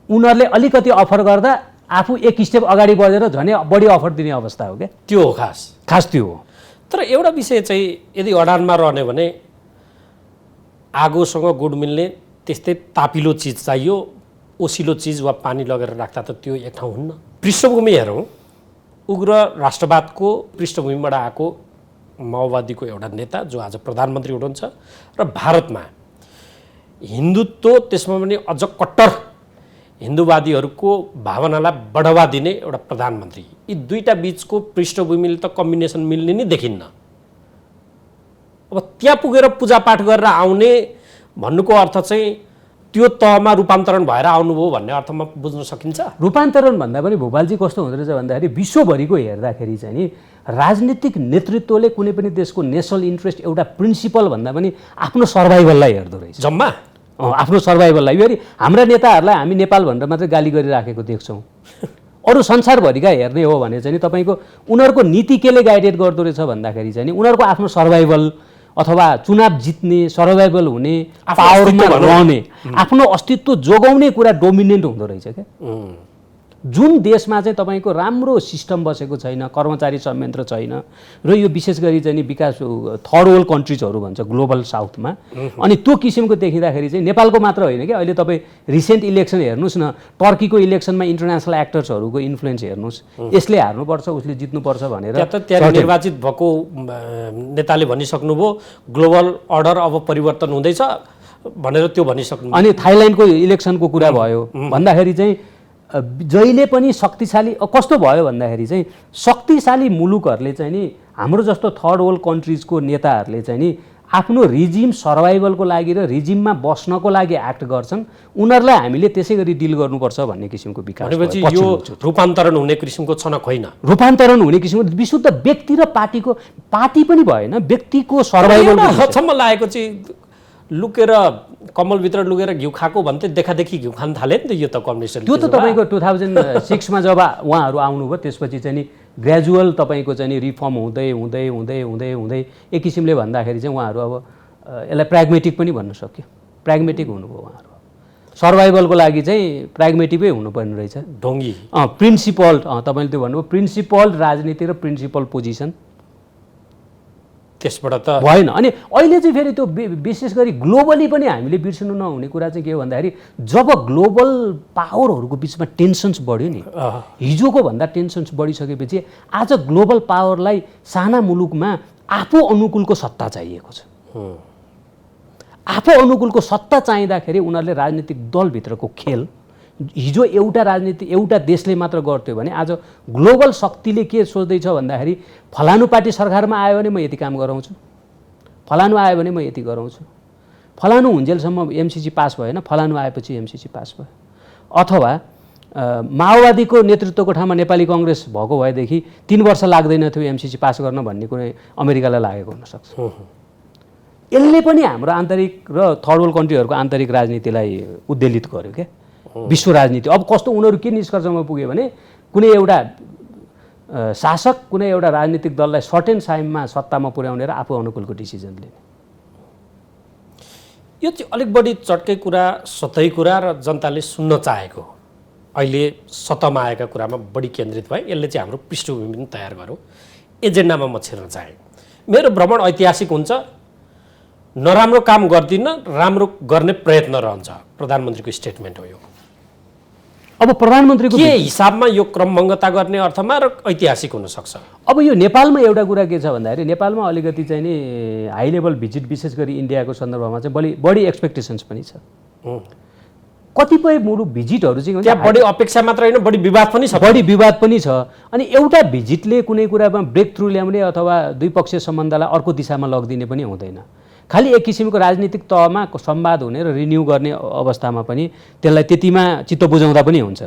S3: उनीहरूले अलिकति अफर गर्दा आफू एक स्टेप अगाडि बढेर झनै बढी अफर दिने अवस्था हो क्या।
S2: त्यो हो खास
S3: त्यो हो।
S2: तर एउटा विषय चाहिँ यदि अडानमा रहने भने आगोसँग गुड मिल्ने त्यस्तै तापिलो चिज चाहियो, ओसिलो चिज वा पानी लगेर राख्दा त त्यो एक ठाउँ हुन्न। पृष्ठभूमि हेरौँ, उग्र राष्ट्रवादको पृष्ठभूमिबाट आएको माओवादीको एउटा नेता जो आज प्रधानमन्त्री हुनुहुन्छ र भारतमा हिन्दुत्व, त्यसमा पनि अझ कट्टर हिन्दूवादीहरूको भावनालाई बढावा दिने एउटा प्रधानमन्त्री, यी दुईटा बीचको पृष्ठभूमिले त कम्बिनेसन मिल्ने नै देखिन्न। अब त्यहाँ पुगेर पूजापाठ गरेर आउने भन्नुको अर्थ चाहिँ त्यो तहमा रूपान्तरण भएर आउनुभयो भन्ने अर्थमा बुझ्न सकिन्छ।
S3: रूपान्तरण भन्दा पनि भोपालजी कस्तो हुँदो रहेछ भन्दाखेरि विश्वभरिको हेर्दाखेरि चाहिँ नि राजनीतिक नेतृत्वले कुनै पनि देशको नेसनल इन्ट्रेस्ट एउटा प्रिन्सिपल भन्दा पनि आफ्नो सर्भाइभललाई हेर्दो रहेछ।
S2: जम्मा
S3: आफ्नो सर्भाइभललाई। यो हाम्रा नेताहरूलाई हामी नेपाल भनेर मात्रै गाली गरिराखेको देख्छौँ। अरू संसारभरिका हेर्ने हो भने चाहिँ तपाईँको उनीहरूको नीति केले गाइडेड गर्दो रहेछ भन्दाखेरि चाहिँ उनीहरूको आफ्नो सर्भाइभल अथवा चुनाव जित्ने, सर्भाइभल हुने, पावरमा रहने, आफ्नो अस्तित्व जोगाउने कुरा डोमिनेन्ट हुँदो रहेछ क्या। जुन देशमा चाहिँ तपाईँको राम्रो सिस्टम बसेको छैन, कर्मचारी संयन्त्र छैन, र यो विशेष गरी चाहिँ विकास थर्ड वर्ल्ड कन्ट्रिजहरू भन्छ ग्लोबल साउथमा, अनि त्यो किसिमको देखिँदाखेरि चाहिँ नेपालको मात्र होइन क्या। अहिले तपाईँ रिसेन्ट इलेक्सन हेर्नुहोस् न, टर्कीको इलेक्सनमा इन्टरनेसनल एक्टर्सहरूको इन्फ्लुएन्स हेर्नुहोस्, यसले हार्नुपर्छ उसले जित्नुपर्छ भनेर
S2: त्यहाँ निर्वाचित भएको नेताले भनिसक्नुभयो ग्लोबल अर्डर अब परिवर्तन हुँदैछ भनेर त्यो भनिसक्नु।
S3: अनि थाइल्यान्डको इलेक्सनको कुरा भयो भन्दाखेरि चाहिँ जहिले पनि शक्तिशाली कस्तो भयो भन्दाखेरि चाहिँ शक्तिशाली मुलुकहरूले चाहिँ नि हाम्रो जस्तो थर्ड वर्ल्ड कन्ट्रिजको नेताहरूले चाहिँ नि आफ्नो रिजिम सर्भाइभलको लागि र रिजिममा बस्नको लागि एक्ट गर्छन्, उनीहरूलाई हामीले त्यसै गरी डिल गर्नुपर्छ भन्ने किसिमको विकास।
S2: भनेपछि यो रूपान्तरण हुने किसिमको छनक होइन,
S3: रूपान्तरण हुने किसिमको विशुद्ध व्यक्ति र पार्टी पनि भएन, व्यक्तिको सर्भाइभल
S2: हदसम्म लागेको चाहिँ लुकेर कमलभित्र लुकेर घिउ खाएको भन्थे देखादेखि घिउ खान थाले नि त। यो त कम्युनिस्ट
S3: त्यो त तपाईँको 2006मा जब उहाँहरू आउनुभयो त्यसपछि चाहिँ नि ग्रेजुअल तपाईँको चाहिँ नि रिफर्म हुँदै हुँदै हुँदै हुँदै हुँदै एक किसिमले भन्दाखेरि चाहिँ उहाँहरू अब यसलाई प्राग्मेटिक पनि भन्न सक्यो, प्राग्मेटिक हुनुभयो उहाँहरू। सर्भाइभलको लागि चाहिँ प्राग्मेटिकै हुनुपर्ने रहेछ,
S2: ढोङ्गी
S3: प्रिन्सिपल, तपाईँले त्यो भन्नुभयो प्रिन्सिपल राजनीति र प्रिन्सिपल पोजिसन,
S2: त्यसबाट त
S3: भएन। अनि अहिले चाहिँ फेरि त्यो विशेष गरी ग्लोबली पनि हामीले बिर्सनु नहुने कुरा चाहिँ के हो भन्दाखेरि जब ग्लोबल पावरहरूको बिचमा टेन्सन्स बढ्यो नि, हिजोको भन्दा टेन्सन्स बढिसकेपछि आज ग्लोबल पावरलाई साना मुलुकमा आफू अनुकूलको सत्ता चाहिएको छ। आफू अनुकूलको सत्ता चाहिँदाखेरि उनीहरूले राजनीतिक दलभित्रको खेल हिजो एउटा देशले मात्र गर्थ्यो भने आज ग्लोबल शक्तिले के सोच्दैछ भन्दाखेरि फलानु पार्टी सरकारमा आयो भने म यति काम गराउँछु, फलानु आयो भने म यति गराउँछु, फलानु हुन्जेलसम्म एमसिसी पास भएन, फलानु आएपछि एमसिसी पास भयो। अथवा माओवादीको नेतृत्वको ठाउँमा नेपाली कङ्ग्रेस भएको भएदेखि 3 वर्ष लाग्दैन थियो एमसिसी पास गर्न भन्ने कुनै अमेरिकालाई लागेको हुनसक्छ। यसले पनि हाम्रो आन्तरिक र थर्ड वर्ल्ड कन्ट्रीहरूको आन्तरिक राजनीतिलाई उद्वेलित गर्यो क्या, विश्व राजनीति। अब कस्तो उनीहरू के निष्कर्षमा पुग्यो भने कुनै एउटा शासक कुनै एउटा राजनीतिक दललाई सर्टेन टाइममा सत्तामा पुर्याउने र आफू अनुकूलको डिसिजन लिने।
S2: यो चाहिँ अलिक बढी चटकै कुरा, सतै कुरा र जनताले सुन्न चाहेको अहिले सतहमा आएका कुरामा बढी केन्द्रित भए। यसले चाहिँ हाम्रो पृष्ठभूमि पनि तयार गरौँ। एजेन्डामा म छिर्न चाहेँ। मेरो भ्रमण ऐतिहासिक हुन्छ, नराम्रो काम गर्दिनँ, राम्रो गर्ने प्रयत्न रहन्छ, प्रधानमन्त्रीको स्टेटमेन्ट हो यो।
S3: अब प्रधानमन्त्रीको
S2: के हिसाबमा यो क्रमभङ्गता गर्ने अर्थमा र ऐतिहासिक हुनसक्छ?
S3: अब यो नेपालमा एउटा कुरा के छ भन्दाखेरि नेपालमा अलिकति चाहिँ नि हाई लेभल भिजिट विशेष गरी इन्डियाको सन्दर्भमा चाहिँ बढी एक्सपेक्टेसन्स पनि छ। कतिपय मुलुक भिजिटहरू चाहिँ
S2: त्यहाँ बढी अपेक्षा मात्र होइन, बढी विवाद पनि छ।
S3: बढी विवाद पनि छ। अनि एउटा भिजिटले कुनै कुरामा ब्रेक थ्रु ल्याउने अथवा द्विपक्षीय सम्बन्धलाई अर्को दिशामा लगिदिने पनि हुँदैन। खालि एक किसिमको राजनीतिक तहमा संवाद हुने र रिन्यू गर्ने अवस्थामा पनि त्यसलाई त्यतिमा चित्त बुझाउँदा पनि हुन्छ।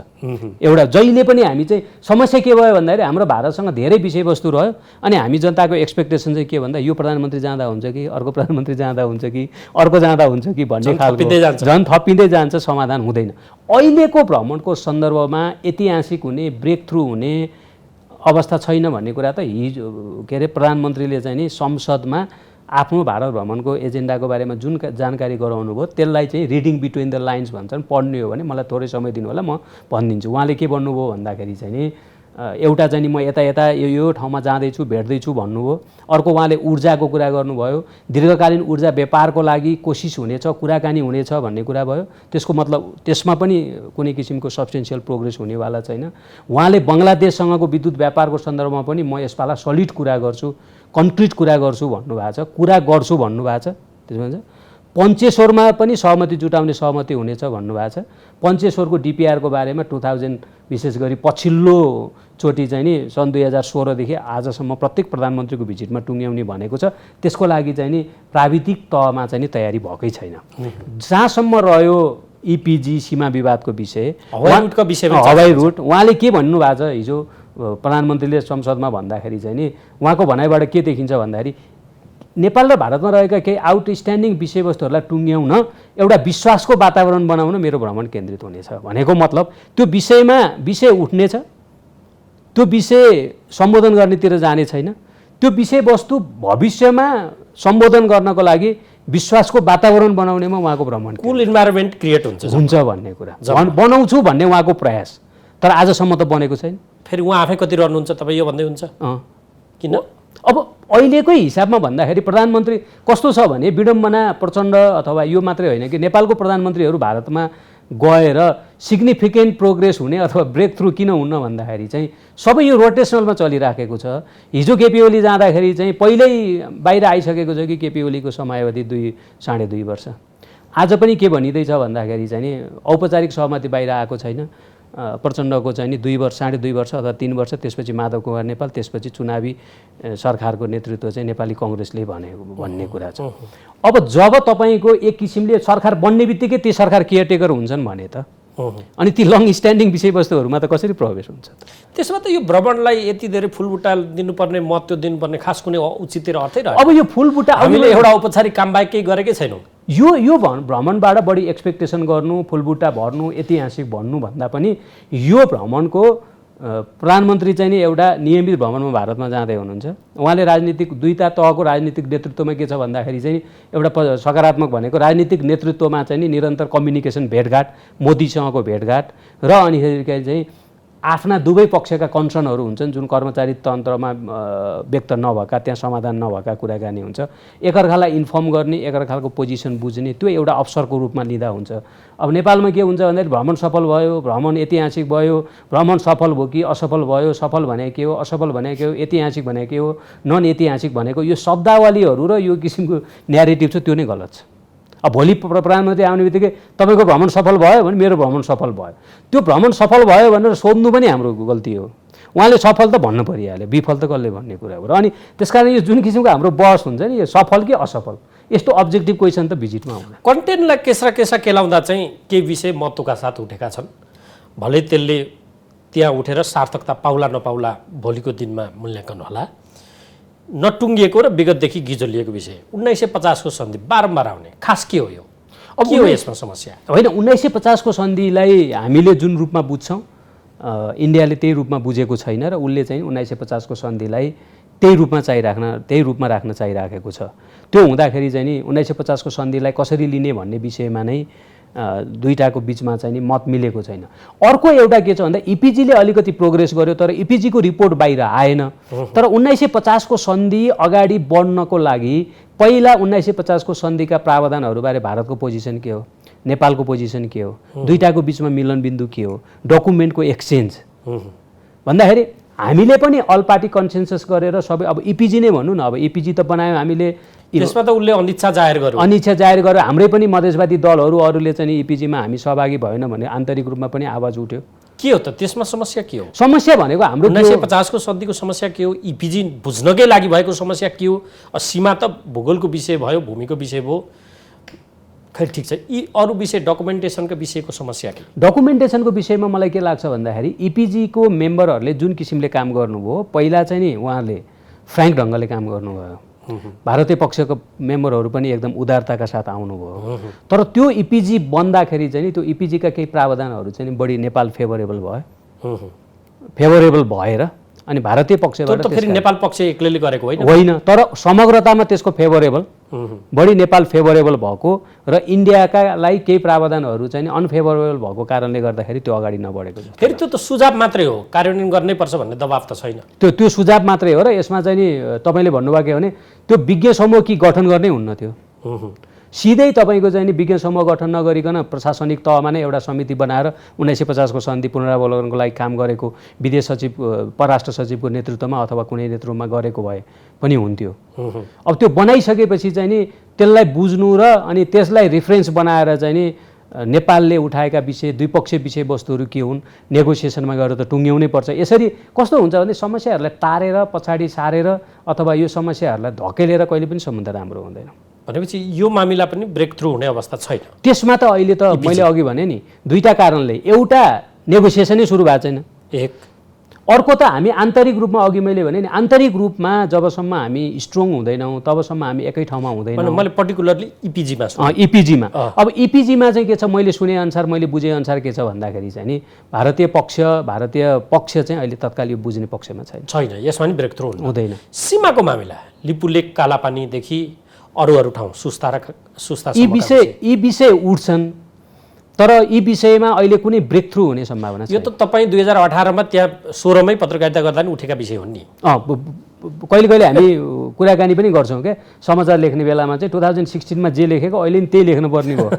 S3: एउटा जहिले पनि हामी चाहिँ समस्या के भयो भन्दाखेरि हाम्रो भारतसँग धेरै विषयवस्तु रह्यो अनि हामी जनताको एक्सपेक्टेसन चाहिँ के भन्दा यो प्रधानमन्त्री जाँदा हुन्छ कि अर्को प्रधानमन्त्री जाँदा हुन्छ कि अर्को जाँदा हुन्छ कि भन्ने खालको झन् थपिँदै जान्छ, समाधान हुँदैन। अहिलेको भ्रमणको सन्दर्भमा ऐतिहासिक हुने, ब्रेक थ्रु हुने अवस्था छैन भन्ने कुरा त हिजो के अरे प्रधानमन्त्रीले चाहिँ नि संसदमा आफ्नो भारत भ्रमणको एजेन्डाको बारेमा जुन जानकारी गराउनु भयो त्यसलाई चाहिँ रिडिङ बिट्विन द लाइन्स भन्छन्, पढ्ने हो भने मलाई थोरै समय दिनु होला, म भनिदिन्छु। उहाँले के भन्नुभयो भन्दाखेरि चाहिँ नि एउटा चाहिँ नि म यता यो ठाउँमा जाँदैछु, भेट्दैछु भन्नुभयो। अर्को उहाँले ऊर्जाको कुरा गर्नुभयो, दीर्घकालीन ऊर्जा व्यापारको लागि कोसिस हुनेछ, कुराकानी हुनेछ भन्ने कुरा भयो। त्यसको मतलब त्यसमा पनि कुनै किसिमको सब्सटेन्सियल प्रोग्रेस हुनेवाला छैन। उहाँले बङ्गलादेशसँगको विद्युत व्यापारको सन्दर्भमा पनि म यसपाला सलिड कुरा गर्छु, कन्क्रिट कुरा गर्छु भन्नुभएको छ, कुरा गर्छु भन्नुभएको छ। त्यसमा चाहिँ पञ्चेश्वरमा पनि सहमति जुटाउने सहमति हुनेछ भन्नुभएको छ। पञ्चेश्वरको डिपिआरको बारेमा 2000 विशेष गरी पछिल्लो चोटि चाहिँ नि सन् 2016देखि आजसम्म प्रत्येक प्रधानमन्त्रीको भिजिटमा टुङ्ग्याउने भनेको छ। त्यसको लागि चाहिँ नि प्राविधिक तहमा चाहिँ नि तयारी भएकै छैन। जहाँसम्म रह्यो इपिजी सीमा विवादको विषय, हवाई रुट, उहाँले के भन्नुभएको छ हिजो प्रधानमन्त्रीले संसदमा भन्दाखेरि चाहिँ नि उहाँको भनाइबाट के देखिन्छ भन्दाखेरि नेपाल र भारतमा रहेका केही आउटस्ट्यान्डिङ विषयवस्तुहरूलाई टुङ्ग्याउन एउटा विश्वासको वातावरण बनाउन मेरो भ्रमण केन्द्रित हुनेछ भनेको मतलब त्यो विषय उठ्नेछ, त्यो विषय सम्बोधन गर्नेतिर जाने छैन, त्यो विषयवस्तु भविष्यमा सम्बोधन गर्नको लागि विश्वासको वातावरण बनाउनेमा उहाँको भ्रमण
S2: कुल इन्भाइरोमेन्ट क्रिएट हुन्छ
S3: भन्ने कुरा बनाउँछु भन्ने उहाँको प्रयास, तर आजसम्म त बनेको छैन।
S2: फेरि उहाँ आफै कति रहनुहुन्छ तपाईँ यो भन्दै हुन्छ? किन?
S3: अब अहिलेकै हिसाबमा भन्दाखेरि प्रधानमन्त्री कस्तो छ भने विडम्बना प्रचण्ड अथवा यो मात्रै होइन कि नेपालको प्रधानमन्त्रीहरू भारतमा गएर सिग्निफिकेन्ट प्रोग्रेस हुने अथवा ब्रेक थ्रु किन हुन्न भन्दाखेरि चाहिँ सबै यो रोटेसनलमा चलिराखेको छ। हिजो केपी ओली जाँदाखेरि चाहिँ पहिल्यै बाहिर आइसकेको छ कि केपी ओलीको समयावधि 2.5 वर्ष। आज पनि के भनिँदैछ भन्दाखेरि चाहिँ नि औपचारिक सहमति बाहिर आएको छैन। प्रचण्डको चाहिँ नि 2 वर्ष 2.5 वर्ष अथवा 3 वर्ष, त्यसपछि माधव कुमार नेपाल, त्यसपछि चुनावी सरकारको नेतृत्व चाहिँ नेपाली कङ्ग्रेसले भन्ने कुरा छ। अब जब तपाईँको एक किसिमले सरकार बन्ने बित्तिकै ती सरकार केयरटेकर हुन्छन् भने त अनि ती लङ स्ट्यान्डिङ विषयवस्तुहरूमा त कसरी प्रवेश हुन्छ त?
S2: त्यसमा त यो भ्रमणलाई यति धेरै फुलबुटा दिनुपर्ने, महत्त्व दिनुपर्ने खास कुनै औचित्य र अर्थै रहेन।
S3: अब यो फुलबुटा
S2: हामीले एउटा औपचारिक काम बाहेक केही गरेकै छैनौँ।
S3: यो भ्रमणबाट बढी एक्सपेक्टेसन गर्नु, फुलबुटा भर्नु, ऐतिहासिक भन्नु भन्दा पनि यो भ्रमणको प्रधानमन्त्री चाहिँ नि एउटा नियमित भ्रमणमा भारतमा जाँदै हुनुहुन्छ। उहाँले राजनीतिक दुईटा तहको राजनीतिक नेतृत्वमा के छ भन्दाखेरि चाहिँ एउटा सकारात्मक भनेको राजनीतिक नेतृत्वमा चाहिँ नि निरन्तर कम्युनिकेसन, भेटघाट, मोदीसँगको भेटघाट र अनि चाहिँ आफ्ना दुवै पक्षका कन्सर्नहरू हुन्छन् जुन कर्मचारी तन्त्रमा व्यक्त नभएका, त्यहाँ समाधान नभएका कुराकानी हुन्छ। एकअर्कालाई इन्फर्म गर्ने, एकअर्काको पोजिसन बुझ्ने, त्यो एउटा अवसरको रूपमा लिँदा हुन्छ। अब नेपालमा के हुन्छ भन्दाखेरि भ्रमण सफल भयो, भ्रमण ऐतिहासिक भयो, भ्रमण सफल भयो कि असफल भयो, सफल भने के हो, असफल भने के हो, ऐतिहासिक भने के हो, नन ऐतिहासिक भनेको यो शब्दावलीहरू र यो किसिमको न्यारेटिभ छ, त्यो नै गलत छ। अब भोलि प्रधानमन्त्री आउने बित्तिकै तपाईँको भ्रमण सफल भयो भने मेरो भ्रमण सफल भयो, त्यो भ्रमण सफल भयो भनेर सोध्नु पनि हाम्रो गल्ती हो। उहाँले सफल त भन्नु परिहाल्यो, विफल त कसले भन्ने कुरा हो। र अनि त्यसकारण यो जुन किसिमको हाम्रो बहस हुन्छ नि, यो सफल कि असफल, यस्तो अब्जेक्टिभ क्वेसन त भिजिटमा आउँदैन।
S2: कन्टेन्टलाई केसा केलाउँदा चाहिँ केही विषय महत्त्वका साथ उठेका छन्, भलै त्यसले त्यहाँ उठेर सार्थकता पाउला नपाउला भोलिको दिनमा मूल्याङ्कन होला। नटुङ्गिएको र विगतदेखि गिजोलिएको विषय 1950को सन्धि बारम्बार आउने खास के हो यो? अब के हो यसमा समस्या?
S3: होइन, 1950को सन्धिलाई हामीले जुन रूपमा बुझ्छौँ इन्डियाले त्यही रूपमा बुझेको छैन र उसले चाहिँ 1950 को सन्धिलाई त्यही रूपमा राख्न चाहिराखेको छ। त्यो हुँदाखेरि चाहिँ नि 1950 को सन्धिलाई कसरी लिने भन्ने विषयमा नै दुईटाको बिचमा चाहिँ नि मत मिलेको छैन। अर्को एउटा के छ भन्दा इपिजीले अलिकति प्रोग्रेस गर्यो तर इपिजीको रिपोर्ट बाहिर आएन। तर 1950 को सन्धि अगाडि बढ्नको लागि पहिला 1950 को सन्धिका प्रावधानहरूबारे भारतको पोजिसन के हो, नेपालको पोजिसन के हो, दुईटाको बिचमा मिलनबिन्दु के हो, डकुमेन्टको एक्सचेन्ज भन्दाखेरि हामीले पनि अल पार्टी कन्सेन्सस गरेर सबै अब इपिजी नै भनौँ न, अब इपिजी त बनायौँ हामीले,
S2: त्यसमा त उसले अनिच्छा जाहेर
S3: गर्यो हाम्रै पनि मधेसवादी दलहरू अरूले चाहिँ इपिजीमा हामी सहभागी भएन भने आन्तरिक रूपमा पनि आवाज उठ्यो।
S2: के हो त त्यसमा समस्या के हो?
S3: समस्या भनेको हाम्रो
S2: 1950 को सन्धिको समस्या के हो, इपिजी बुझ्नकै लागि भएको समस्या के हो? सीमा त भूगोलको विषय भयो, भूमिको विषय भयो, खै ठिक छ, यी अरू विषय डकुमेन्टेसनको विषयको समस्या के?
S3: डकुमेन्टेसनको विषयमा मलाई के लाग्छ भन्दाखेरि इपिजीको मेम्बरहरूले जुन किसिमले काम गर्नुभयो पहिला चाहिँ नि उहाँहरूले फ्र्याङ्क ढङ्गले काम गर्नुभयो। भारतीय पक्षको मेम्बरहरू पनि एकदम उदारताका साथ आउनुभयो। तर त्यो इपिजी बन्दाखेरि चाहिँ नि त्यो इपिजीका केही प्रावधानहरू चाहिँ बढी नेपाल फेभरेबल भएर अनि भारतीय पक्षबाट
S2: त फेरि नेपाल पक्ष एक्लैले गरेको
S3: होइन, तर समग्रतामा त्यसको फेभरेबल बढी नेपाल फेभरेबल भएको र इन्डियाकालाई केही प्रावधानहरू चाहिँ अनफेभरेबल भएको कारणले गर्दाखेरि त्यो अगाडि नबढेको छ।
S2: फेरि त्यो त सुझाव मात्रै हो, कार्यान्वयन गर्नैपर्छ भन्ने दबाब त छैन।
S3: त्यो सुझाव मात्रै हो र यसमा चाहिँ नि तपाईँले भन्नुभयो के भने त्यो विज्ञ समूह कि गठन गर्नै हुन्न, थियो सिधै तपाईँको चाहिँ नि विज्ञ समूह गठन नगरिकन प्रशासनिक तहमा नै एउटा समिति बनाएर 1950 को सन्धि पुनरावलोकनको लागि काम गरेको विदेश सचिव परराष्ट्र सचिवको नेतृत्वमा अथवा कुनै नेतृत्वमा गरेको भए पनि हुन्थ्यो। अब त्यो बनाइसकेपछि चाहिँ नि त्यसलाई बुझ्नु र अनि त्यसलाई रिफरेन्स बनाएर चाहिँ नि नेपालले उठाएका विषय द्विपक्षीय विषयवस्तुहरू के हुन् नेगोसिएसनमा गएर त टुङ्ग्याउनै पर्छ। यसरी कस्तो हुन्छ भने समस्याहरूलाई टारेर पछाडि सारेर अथवा यो समस्याहरूलाई धकेलेर कहिले पनि सम्बन्ध राम्रो हुँदैन।
S2: भनेपछि यो मामिला पनि ब्रेक थ्रु हुने अवस्था छैन
S3: त्यसमा त अहिले त मैले अघि भने नि दुईटा कारणले, एउटा नेगोसिएसनै सुरु भएको छैन,
S2: एक
S3: अर्को त हामी आन्तरिक रूपमा अघि मैले भने नि आन्तरिक रूपमा जबसम्म हामी स्ट्रङ हुँदैनौँ तबसम्म हामी एकै ठाउँमा हुँदैनौँ।
S2: मैले पर्टिकुलरली इपिजीमा
S3: अब इपिजीमा चाहिँ के छ मैले सुनेअनुसार मैले बुझेअनुसार के छ भन्दाखेरि चाहिँ नि भारतीय पक्ष चाहिँ अहिले तत्काल यो बुझ्ने पक्षमा छैन।
S2: यसमा नि ब्रेक थ्रु
S3: हुँदैन।
S2: सीमाको मामिला लिपुलेक कालापानीदेखि अरू ठाउँ सुस्ता
S3: यी विषय उठ्छन् तर यी विषयमा अहिले कुनै ब्रेक थ्रु हुने सम्भावना छैन।
S2: यो त तपाईँ 2018 मा त्यहाँ 16 मै पत्रकारिता गर्दा नि उठेका विषय हुन् नि।
S3: कहिले कहिले हामी कुराकानी पनि गर्छौँ क्या, समाचार लेख्ने बेलामा चाहिँ 2016 मा जे लेखेको अहिले नि त्यही लेख्नुपर्ने भयो।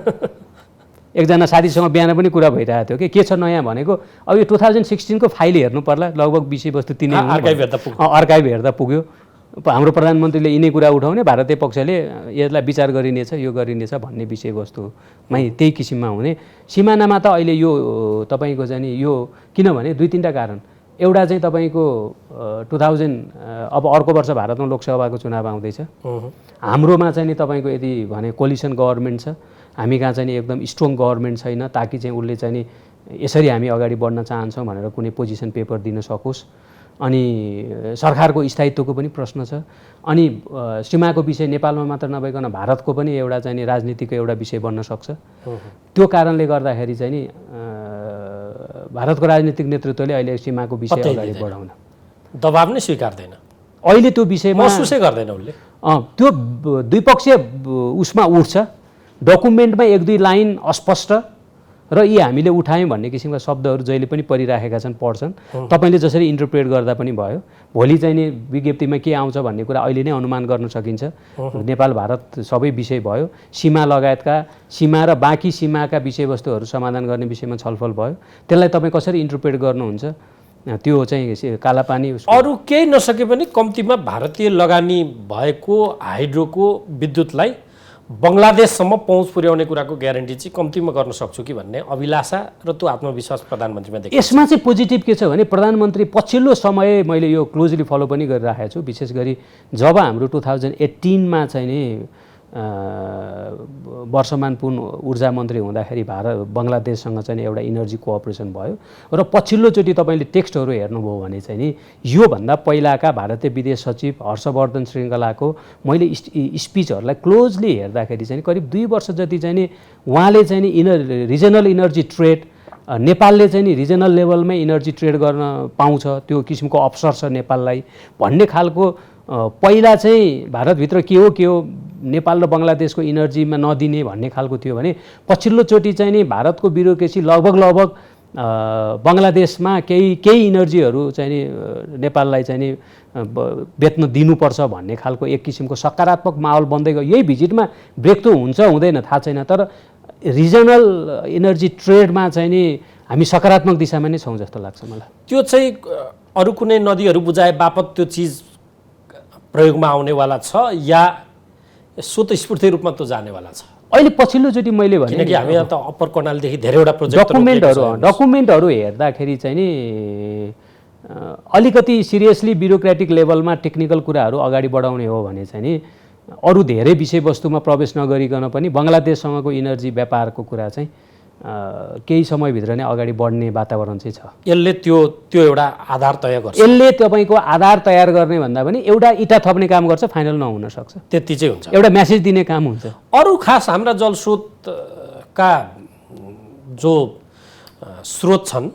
S3: एकजना साथीसँग बिहान पनि कुरा भइरहेको थियो के छ नयाँ भनेको, अब यो 2016 को फाइल हेर्नु पर्ला, लगभग विषयवस्तु तिनै अर्काइभ हेर्दा पुग्यो। हाम्रो प्रधानमन्त्रीले यिनै कुरा उठाउने, भारतीय पक्षले यसलाई विचार गरिनेछ यो गरिनेछ भन्ने विषयवस्तुमै त्यही किसिममा हुने। सिमानामा त अहिले यो तपाईँको चाहिँ नि यो किनभने दुई तिनवटा कारण, एउटा चाहिँ तपाईँको 2000 अब अर्को वर्ष भारतमा लोकसभाको चुनाव आउँदैछ, हाम्रोमा चाहिँ नि तपाईँको यदि भने कोलिसन गभर्मेन्ट छ, हामी कहाँ चाहिँ नि एकदम स्ट्रङ गभर्मेन्ट छैन ताकि चाहिँ उसले चाहिँ नि यसरी हामी अगाडि बढ्न चाहन्छौँ भनेर कुनै पोजिसन पेपर दिन सकोस्। अनि सरकारको स्थायित्वको पनि प्रश्न छ। अनि सीमाको विषय नेपालमा मात्र नभइकन भारतको पनि एउटा चाहिँ नि राजनीतिको एउटा विषय बन्न सक्छ। त्यो कारणले गर्दाखेरि चाहिँ नि भारतको राजनीतिक नेतृत्वले अहिले सीमाको विषय अगाडि बढाउन
S2: दबाब नै स्वीकार्दैन,
S3: अहिले त्यो विषयमा
S2: महसुसै गर्दैन उसले।
S3: त्यो द्विपक्षीय उसमा उठ्छ, डकुमेन्टमा एक दुई लाइन अस्पष्ट र यी हामीले उठायौँ भन्ने किसिमका शब्दहरू जहिले पनि परिराखेका छन्, पढ्छन्। तपाईँले जसरी इन्टरप्रेट गर्दा पनि भयो, भोलि चाहिँ नि विज्ञप्तिमा के आउँछ भन्ने कुरा अहिले नै अनुमान गर्न सकिन्छ। नेपाल भारत सबै विषय भयो, सीमा लगायतका सीमा र बाँकी सीमाका विषयवस्तुहरू समाधान गर्ने विषयमा छलफल भयो। त्यसलाई तपाईँ कसरी इन्टरप्रेट गर्नुहुन्छ त्यो चाहिँ कालापानी
S2: अरू केही नसके पनि कम्तीमा भारतीय लगानी भएको हाइड्रोको विद्युतलाई बङ्गलादेशसम्म पहुँच पुर्याउने कुराको ग्यारेन्टी चाहिँ कम्तीमा गर्न सक्छु कि भन्ने अभिलाषा र त्यो आत्मविश्वास प्रधानमन्त्रीमा देखिन्छ।
S3: यसमा चाहिँ पोजिटिभ के छ भने प्रधानमन्त्री पछिल्लो समय मैले यो क्लोजली फलो पनि गरिरहेको छु, विशेष गरी जब हाम्रो 2018 मा चाहिँ नि वर्षमान पुन ऊर्जा मन्त्री हुँदाखेरि बङ्गलादेशसँग चाहिँ एउटा इनर्जी कोअपरेसन भयो र पछिल्लोचोटि तपाईँले टेक्स्टहरू हेर्नुभयो भने चाहिँ नि योभन्दा पहिलाका भारतीय विदेश सचिव हर्षवर्धन श्रृङ्खलाको मैले स्पिचहरूलाई क्लोजली हेर्दाखेरि चाहिँ करिब 2 वर्ष जति चाहिँ नि उहाँले चाहिँ नि रिजनल इनर्जी ट्रेड नेपालले चाहिँ नि रिजनल लेभलमै इनर्जी ट्रेड गर्न पाउँछ, त्यो किसिमको अवसर छ नेपाललाई भन्ने खालको पहिला चाहिँ भारतभित्र के हो नेपाल र बङ्गलादेशको इनर्जीमा नदिने भन्ने खालको थियो भने पछिल्लोचोटि चाहिँ नि भारतको ब्युरोक्रेसी लगभग बङ्गलादेशमा केही इनर्जीहरू चाहिँ नि नेपाललाई चाहिँ नि बेच्न दिनुपर्छ भन्ने खालको एक किसिमको सकारात्मक माहौल बन्दै गयो। यही भिजिटमा ब्रेक थ्रु हुन्छ हुँदैन थाहा छैन, तर रिजनल इनर्जी ट्रेडमा चाहिँ नि हामी सकारात्मक दिशामा नै छौँ जस्तो लाग्छ मलाई।
S2: त्यो चाहिँ अरू कुनै नदीहरू बुझाए बापत त्यो चिज प्रयोगमा आउनेवाला छ या स्वतस्फूर्त रूपमा त जानेवाला छ?
S3: अहिले पछिल्लोचोटि मैले भने
S2: किनकि हामी त अप्पर कर्णालीदेखि धेरैवटा प्रोजेक्ट
S3: डकुमेन्टहरू हेर्दाखेरि चाहिँ नि अलिकति सिरियसली ब्युरोक्रेटिक लेभलमा टेक्निकल कुराहरू अगाडि बढाउने हो भने चाहिँ नि अरू धेरै विषयवस्तुमा प्रवेश नगरिकन पनि बङ्गलादेशसँगको इनर्जी व्यापारको कुरा चाहिँ केही समयभित्र नै अगाडि बढ्ने वातावरण चाहिँ छ।
S2: यसले त्यो एउटा आधार तय गर्छ।
S3: यसले तपाईँको आधार तयार गर्ने भन्दा पनि एउटा इँटा थप्ने काम गर्छ, फाइनल नहुन सक्छ,
S2: त्यति चाहिँ हुन्छ,
S3: एउटा म्यासेज दिने काम हुन्छ।
S2: अरू खास हाम्रा जलस्रोतका जो स्रोत छन्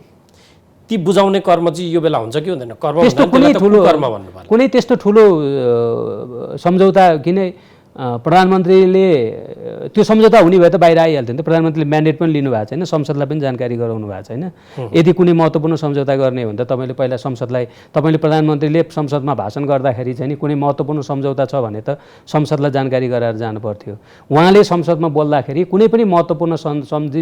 S2: ती बुझाउने कर्म चाहिँ यो बेला हुन्छ कि हुँदैन? कर्म
S3: कुनै त्यस्तो ठुलो सम्झौता किन प्रधानमन्त्रीले त्यो सम्झौता हुने भए त बाहिर आइहाल्थ्यो नि त। प्रधानमन्त्रीले म्यान्डेट पनि लिनु भएको छैन, संसदलाई पनि जानकारी गराउनु भएको छैन। यदि कुनै महत्त्वपूर्ण सम्झौता गर्ने हो भने त तपाईँले पहिला संसदलाई, तपाईँले प्रधानमन्त्रीले संसदमा भाषण गर्दाखेरि चाहिँ नि कुनै महत्त्वपूर्ण सम्झौता छ भने त संसदलाई जानकारी गराएर जानु पर्थ्यो। उहाँले संसदमा बोल्दाखेरि कुनै पनि महत्त्वपूर्ण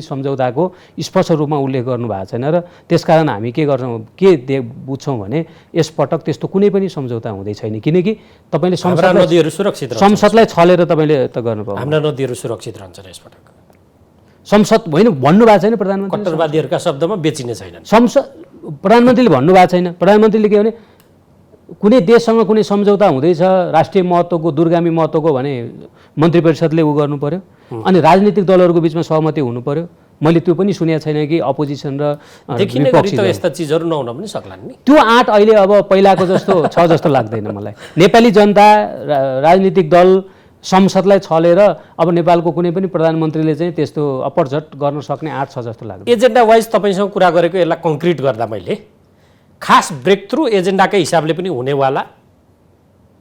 S3: सम्झौताको स्पष्ट रूपमा उल्लेख गर्नु भएको छैन र त्यसकारण हामी के गर्छौँ, बुझ्छौँ भने यसपटक त्यस्तो कुनै पनि सम्झौता हुँदै छैन, किनकि तपाईँले संसदलाई छलेर तपाईँले त गर्नुभयो।
S2: हाम्रा नदीहरू सुरक्षित रहन्छन् यसपटक?
S3: संसद होइन भन्नुभएको छैन प्रधानमन्त्री,
S2: कट्टरवादीहरूका शब्दमा बेचिने छैनन्।
S3: प्रधानमन्त्रीले भन्नुभएको छैन। प्रधानमन्त्रीले के भने कुनै देशसँग कुनै सम्झौता हुँदैछ राष्ट्रिय महत्त्वको, दूरगामी महत्त्वको भने मन्त्री परिषदले उ गर्नु पर्यो अनि राजनीतिक दलहरूको बिचमा सहमति हुनु पर्यो। मैले त्यो पनि सुनेको छैन कि अपोजिसन र
S2: विपक्षी यस्ता चिजहरू नहुन पनि सक्लान् नि।
S3: त्यो आँट अहिले अब पहिलाको जस्तो छ जस्तो लाग्दैन मलाई। नेपाली जनता, राजनीतिक दल, संसदलाई छलेर अब नेपालको कुनै पनि प्रधानमन्त्रीले चाहिँ त्यस्तो अपरझट गर्न सक्ने आँट छ जस्तो लाग्छ।
S2: एजेन्डा वाइज तपाईँसँग कुरा गरेको यसलाई कङ्क्रिट गर्दा मैले खास ब्रेक थ्रु एजेन्डाकै हिसाबले पनि हुनेवाला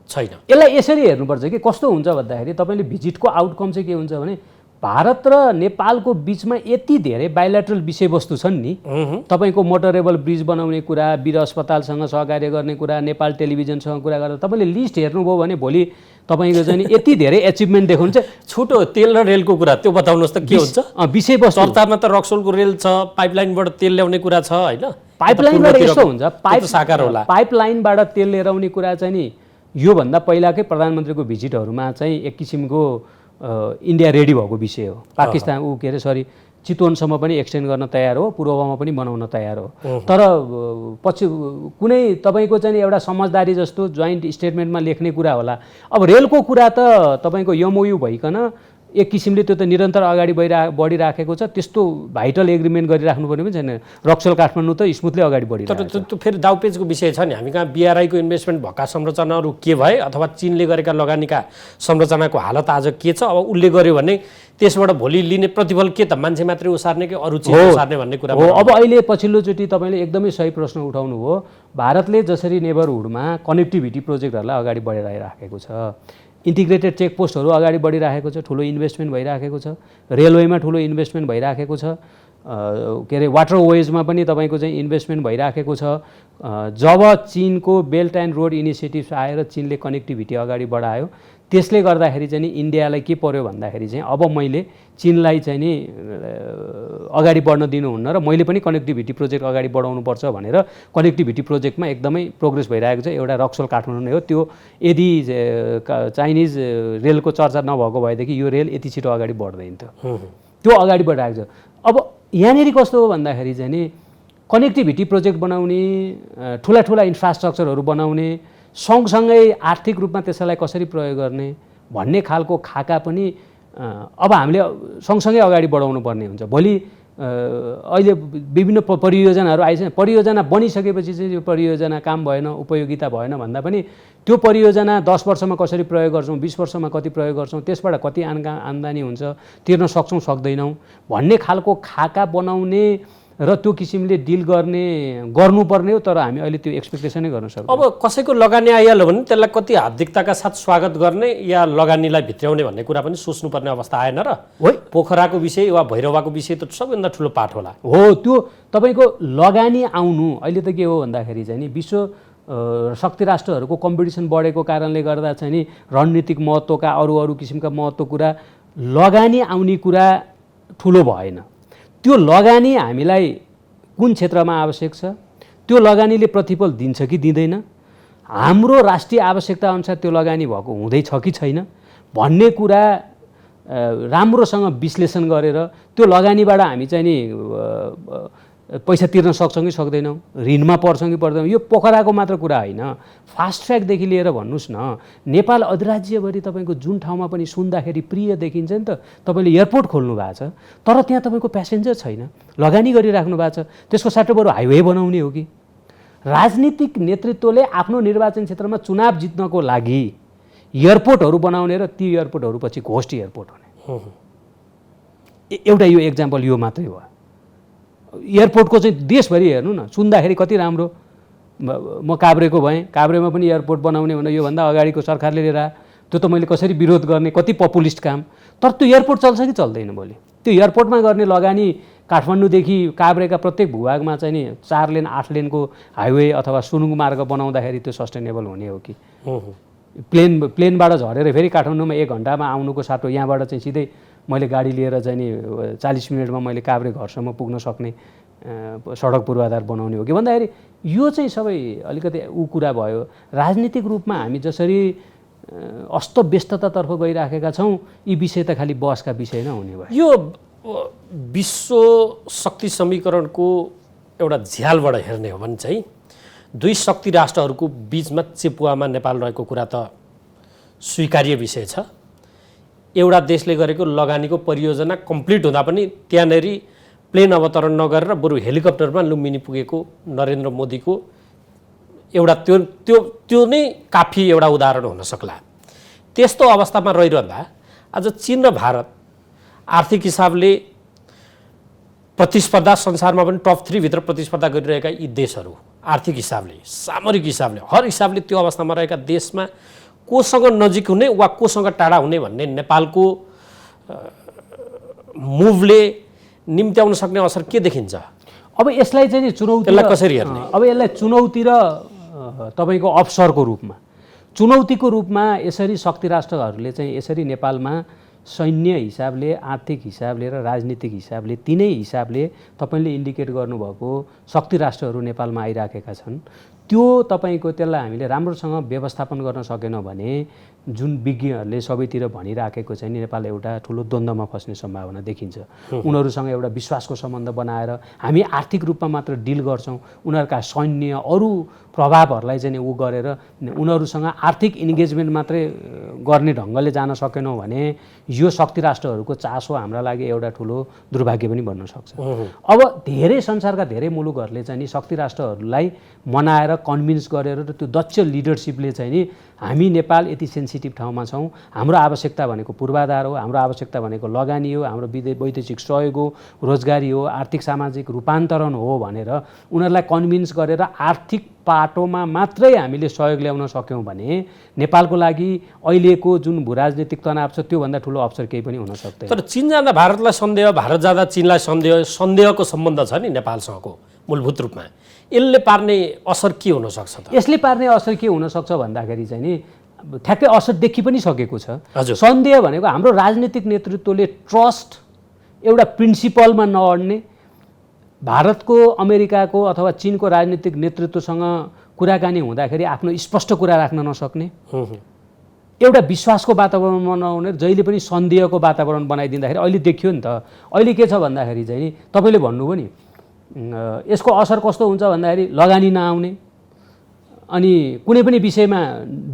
S2: छैन।
S3: यसलाई यसरी हेर्नुपर्छ कि कस्तो हुन्छ भन्दाखेरि तपाईँले भिजिटको आउटकम चाहिँ के हुन्छ भने भारत र नेपालको बिचमा यति धेरै बाइलेटरल विषयवस्तु छन् नि। तपाईँको मोटरेबल ब्रिज बनाउने कुरा, वीर अस्पतालसँग सहकार्य गर्ने कुरा, नेपाल टेलिभिजनसँग कुरा गर्दा तपाईँले लिस्ट हेर्नुभयो भने भोलि तपाईँको चाहिँ यति धेरै एचिभमेन्ट देखाउनु चाहिँ
S2: छुटो तेल र रेलको कुरा त्यो बताउनुहोस् त के हुन्छ?
S3: विषयवस्तु
S2: चर्चामा त रक्सोलको रेल छ, पाइपलाइनबाट तेल ल्याउने कुरा छ होइन?
S3: पाइपलाइनबाट यस्तो हुन्छ,
S2: साकार होला।
S3: पाइपलाइनबाट तेल लिएर आउने कुरा चाहिँ नि योभन्दा पहिलाकै प्रधानमन्त्रीको भिजिटहरूमा चाहिँ एक किसिमको इन्डिया रेडी भएको विषय हो। पाकिस्तान चितवनसम्म पनि एक्सटेन्ड गर्न तयार हो, पूर्वमा पनि बनाउन तयार हो। तर पछि कुनै तपाईँको चाहिँ एउटा समझदारी जस्तो जोइन्ट स्टेटमेन्टमा लेख्ने कुरा होला। अब रेलको कुरा त तपाईँको एमओयू भइकन एक किसिमले त्यो त निरन्तर अगाडि बढिराखेको छ, त्यस्तो भाइटल एग्रिमेन्ट गरिराख्नु पर्ने पनि छैन। रक्सोल काठमाडौँ त स्मुथली अगाडि बढिरहेको छ।
S2: त्यो फेरि दाउपेचको विषय छ नि। हामी कहाँ बिआरआईको इन्भेस्टमेन्ट भएका संरचनाहरू के भए अथवा चीनले गरेका लगानीका संरचनाको हालत आज के छ? अब उसले गर्यो भने त्यसबाट भोलि लिने प्रतिफल के त? मान्छे मात्रै उसार्ने कि अरू चिज उसार्ने भन्ने कुरा
S3: हो। अब अहिले पछिल्लोचोटि तपाईँले एकदमै सही प्रश्न उठाउनु हो। भारतले जसरी नेबरहुडमा कनेक्टिभिटी प्रोजेक्टहरूलाई अगाडि बढाइराखेको छ, इन्टिग्रेटेड चेकपोस्टहरू अगाडि बढिराखेको छ, ठुलो इन्भेस्टमेन्ट भइराखेको छ, रेलवेमा ठुलो इन्भेस्टमेन्ट भइराखेको छ, के अरे वाटरवेजमा पनि तपाईँको चाहिँ इन्भेस्टमेन्ट भइराखेको छ। जब चिनको बेल्ट एन्ड रोड इनिसिएटिभ्स आएर चिनले कनेक्टिभिटी अगाडि बढायो, त्यसले गर्दाखेरि चाहिँ नि इन्डियालाई के पर्यो भन्दाखेरि चाहिँ अब मैले चिनलाई चाहिँ नि अगाडि बढ्न दिनुहुन्न र मैले पनि कनेक्टिभिटी प्रोजेक्ट अगाडि बढाउनुपर्छ भनेर कनेक्टिभिटी प्रोजेक्टमा एकदमै प्रोग्रेस भइरहेको छ। एउटा रक्सोल काठमाडौँ नै हो। त्यो यदि चाइनिज रेलको चर्चा नभएको भएदेखि यो रेल यति छिटो अगाडि बढ्दैन थियो। त्यो अगाडि बढाएको छ। अब यहाँनिर कस्तो हो भन्दाखेरि चाहिँ नि कनेक्टिभिटी प्रोजेक्ट बनाउने, ठुला ठुला इन्फ्रास्ट्रक्चरहरू बनाउने, सँगसँगै आर्थिक रूपमा त्यसलाई कसरी प्रयोग गर्ने भन्ने खालको खाका पनि अब हामीले सँगसँगै अगाडि बढाउनु पर्ने हुन्छ। भोलि अहिले विभिन्न परियोजनाहरू आइसक्यो। परियोजना बनिसकेपछि चाहिँ यो परियोजना काम भएन, उपयोगिता भएन भन्दा पनि त्यो परियोजना 10 वर्षमा कसरी प्रयोग गर्छौँ, 20 वर्षमा कति प्रयोग गर्छौँ, त्यसबाट कति आम्दानी हुन्छ, तिर्न सक्छौँ सक्दैनौँ भन्ने खालको खाका बनाउने र त्यो किसिमले डिल गर्नुपर्ने हो, तर हामी अहिले त्यो एक्सपेक्टेसनै गर्न सक्छौँ।
S2: अब कसैको लगानी आइहाल्यो भने त्यसलाई कति हार्दिकताका साथ स्वागत गर्ने या लगानीलाई भित्र्याउने भन्ने कुरा पनि सोच्नुपर्ने अवस्था आएन र?
S3: हो,
S2: पोखराको विषय वा भैरवाको विषय त सबैभन्दा ठुलो पाठ होला।
S3: हो, त्यो तपाईँको लगानी आउनु अहिले त के हो भन्दाखेरि चाहिँ नि विश्व शक्ति राष्ट्रहरूको कम्पिटिसन बढेको कारणले गर्दा चाहिँ नि रणनीतिक महत्त्वका अरू किसिमका महत्त्व कुरा लगानी आउने कुरा ठुलो भएन। त्यो लगानी हामीलाई कुन क्षेत्रमा आवश्यक छ, त्यो लगानीले प्रतिफल दिन्छ कि दिँदैन, हाम्रो राष्ट्रिय आवश्यकता अनुसार त्यो लगानी भएको हुँदैछ कि छैन भन्ने कुरा राम्रोसँग विश्लेषण गरेर त्यो लगानीबाट हामी चाहिँ नि पैसा तिर्न सक्छौँ कि सक्दैनौँ, ऋणमा पर्छौँ कि पर्दैनौँ, यो पोखराको मात्र कुरा होइन। फास्ट ट्र्याकदेखि लिएर भन्नुहोस् न, नेपाल अधिराज्यभरि तपाईँको जुन ठाउँमा पनि सुन्दाखेरि प्रिय देखिन्छ नि त, तपाईँले एयरपोर्ट खोल्नु भएको छ तर त्यहाँ तपाईँको प्यासेन्जर छैन, लगानी गरिराख्नु भएको छ, त्यसको साटो बरु हाइवे बनाउने हो कि? राजनीतिक नेतृत्वले आफ्नो निर्वाचन क्षेत्रमा चुनाव जित्नको लागि एयरपोर्टहरू बनाउने र ती एयरपोर्टहरू पछि घोस्ट एयरपोर्ट हुने, एउटा यो एक्जाम्पल यो मात्रै हो। एयरपोर्टको चाहिँ देशभरि हेर्नु न, सुन्दाखेरि कति राम्रो। म काभ्रेको भएँ, काभ्रेमा पनि एयरपोर्ट बनाउने भनेर योभन्दा अगाडिको सरकारले लिएर आयो, त्यो त मैले कसरी विरोध गर्ने, कति पपुलिस्ट काम। तर त्यो एयरपोर्ट चल्छ कि चल्दैन भोलि? त्यो एयरपोर्टमा गर्ने लगानी काठमाडौँदेखि काभ्रेका प्रत्येक भूभागमा चाहिँ नि 4 लेन 8 लेनको हाइवे अथवा सुरुङ मार्ग बनाउँदाखेरि त्यो सस्टेनेबल हुने हो कि? प्लेनबाट झरेर फेरि काठमाडौँमा 1 घन्टामा आउनुको साटो यहाँबाट चाहिँ सिधै मैले गाडी लिएर चाहिँ नि 40 मिनटमा मैले काभ्रे घरसम्म पुग्न सक्ने सडक पूर्वाधार बनाउने हो कि भन्दाखेरि यो चाहिँ सबै अलिकति कुरा भयो। राजनीतिक रूपमा हामी जसरी अस्तव्यस्ततातर्फ गइराखेका छौँ, यी विषय त खालि बहसका विषय नै हुने भयो।
S2: यो विश्व शक्ति समीकरणको एउटा झ्यालबाट हेर्ने हो भने चाहिँ दुई शक्ति राष्ट्रहरूको बिचमा चेपुवामा नेपाल रहेको कुरा त स्वीकार्य विषय छ। एउटा देशले गरेको लगानीको परियोजना कम्प्लिट हुँदा पनि त्यहाँनेर प्लेन अवतरण नगरेर बरु हेलिकप्टरमा लुम्बिनी पुगेको नरेन्द्र मोदीको एउटा त्यो नै काफी एउटा उदाहरण हुन सक्ला। त्यस्तो अवस्थामा रहिरहँदा आज चीन र भारत आर्थिक हिसाबले प्रतिस्पर्धा संसारमा पनि टप 3 भित्र प्रतिस्पर्धा गरिरहेका यी देशहरू आर्थिक हिसाबले, सामरिक हिसाबले, हर हिसाबले त्यो अवस्थामा रहेका देशमा कोसँग नजिक हुने वा कोसँग टाढा हुने भन्ने नेपालको मुभले निम्त्याउन सक्ने असर के देखिन्छ?
S3: अब यसलाई चाहिँ नि चुनौतीलाई
S2: कसरी हेर्ने?
S3: अब यसलाई चुनौती र तपाईँको अवसरको रूपमा, चुनौतीको रूपमा यसरी शक्ति राष्ट्रहरूले चाहिँ यसरी नेपालमा सैन्य हिसाबले, आर्थिक हिसाबले र राजनीतिक हिसाबले तीनै हिसाबले तपाईँले इन्डिकेट गर्नुभएको शक्ति राष्ट्रहरू नेपालमा आइराखेका छन्। त्यो तपाईँको त्यसलाई हामीले राम्रोसँग व्यवस्थापन गर्न सकेनौँ भने जुन विज्ञहरूले सबैतिर भनिराखेको चाहिँ नेपाल एउटा ठुलो द्वन्द्वमा फस्ने सम्भावना देखिन्छ। उनीहरूसँग एउटा विश्वासको सम्बन्ध बनाएर हामी आर्थिक रूपमा मात्र डिल गर्छौँ, उनीहरूका सैन्य अरू प्रभावहरूलाई चाहिँ ऊ गरेर उनीहरूसँग आर्थिक इन्गेजमेन्ट मात्रै गर्ने ढङ्गले जान सकेनौँ भने यो शक्ति राष्ट्रहरूको चासो हाम्रा लागि एउटा ठुलो दुर्भाग्य पनि बन्न सक्छ। अब धेरै संसारका धेरै मुलुकहरूले चाहिँ नि शक्ति राष्ट्रहरूलाई मनाएर कन्भिन्स गरेर र त्यो दक्ष लिडरसिपले चाहिँ नि हामी नेपाल यति सेन्सिटिभ ठाउँमा छौँ, हाम्रो आवश्यकता भनेको पूर्वाधार हो, हाम्रो आवश्यकता भनेको लगानी हो, हाम्रो वैदेशिक सहयोग हो, रोजगारी हो, आर्थिक सामाजिक रूपान्तरण हो भनेर उनीहरूलाई कन्भिन्स गरेर आर्थिक पाटोमा मात्रै हामीले सहयोग ल्याउन सक्यौँ भने नेपालको लागि अहिलेको जुन भूराजनीतिक तनाव छ त्योभन्दा ठुलो अवसर केही पनि हुन सक्दैन।
S2: तर चीन जाँदा भारतलाई सन्देह, भारत जाँदा चीनलाई सन्देहको सम्बन्ध छ नि नेपालसँगको मूलभूत रूपमा। यसले पार्ने असर के हुन सक्छ त?
S3: यसले पार्ने असर के हुन सक्छ भन्दाखेरि चाहिँ नि ठ्याक्कै असर देखि पनि सकेको छ।
S2: हजुर।
S3: सन्देह भनेको हाम्रो राजनीतिक नेतृत्वले ट्रस्ट एउटा प्रिन्सिपलमा नअड्ने, भारतको, अमेरिकाको अथवा चीनको राजनीतिक नेतृत्वसँग कुराकानी हुँदाखेरि आफ्नो स्पष्ट कुरा राख्न नसक्ने, एउटा विश्वासको वातावरण बनाउने, जहिले पनि सन्देहको वातावरण बनाइदिँदाखेरि अहिले देखियो नि त। अहिले के छ भन्दाखेरि चाहिँ नि तपाईँले भन्नुभयो नि यसको असर कस्तो हुन्छ भन्दाखेरि लगानी नआउने अनि कुनै पनि विषयमा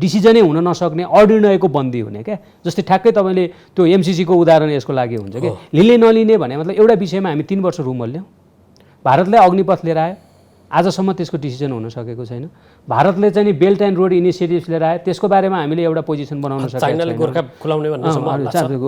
S3: डिसिजनै हुन नसक्ने, अनिर्णयको बन्दी हुने क्या। जस्तै ठ्याक्कै तपाईँले त्यो एमसिसीको उदाहरण यसको लागि हुन्छ कि लिने नलिने भने मतलब एउटा विषयमा हामी 3 वर्ष रुमल ल्याउँ, भारतलाई अग्निपथ लिएर आयो, आजसम्म त्यसको डिसिजन हुन सकेको छैन। भारतले चाहिँ नि बेल्ट एन्ड रोड इनिसिएटिभ्स लिएर आयो, त्यसको बारेमा हामीले एउटा पोजिसन बनाउन सकेको
S2: चाइनाले गोर्खा खुलाउने भन्ने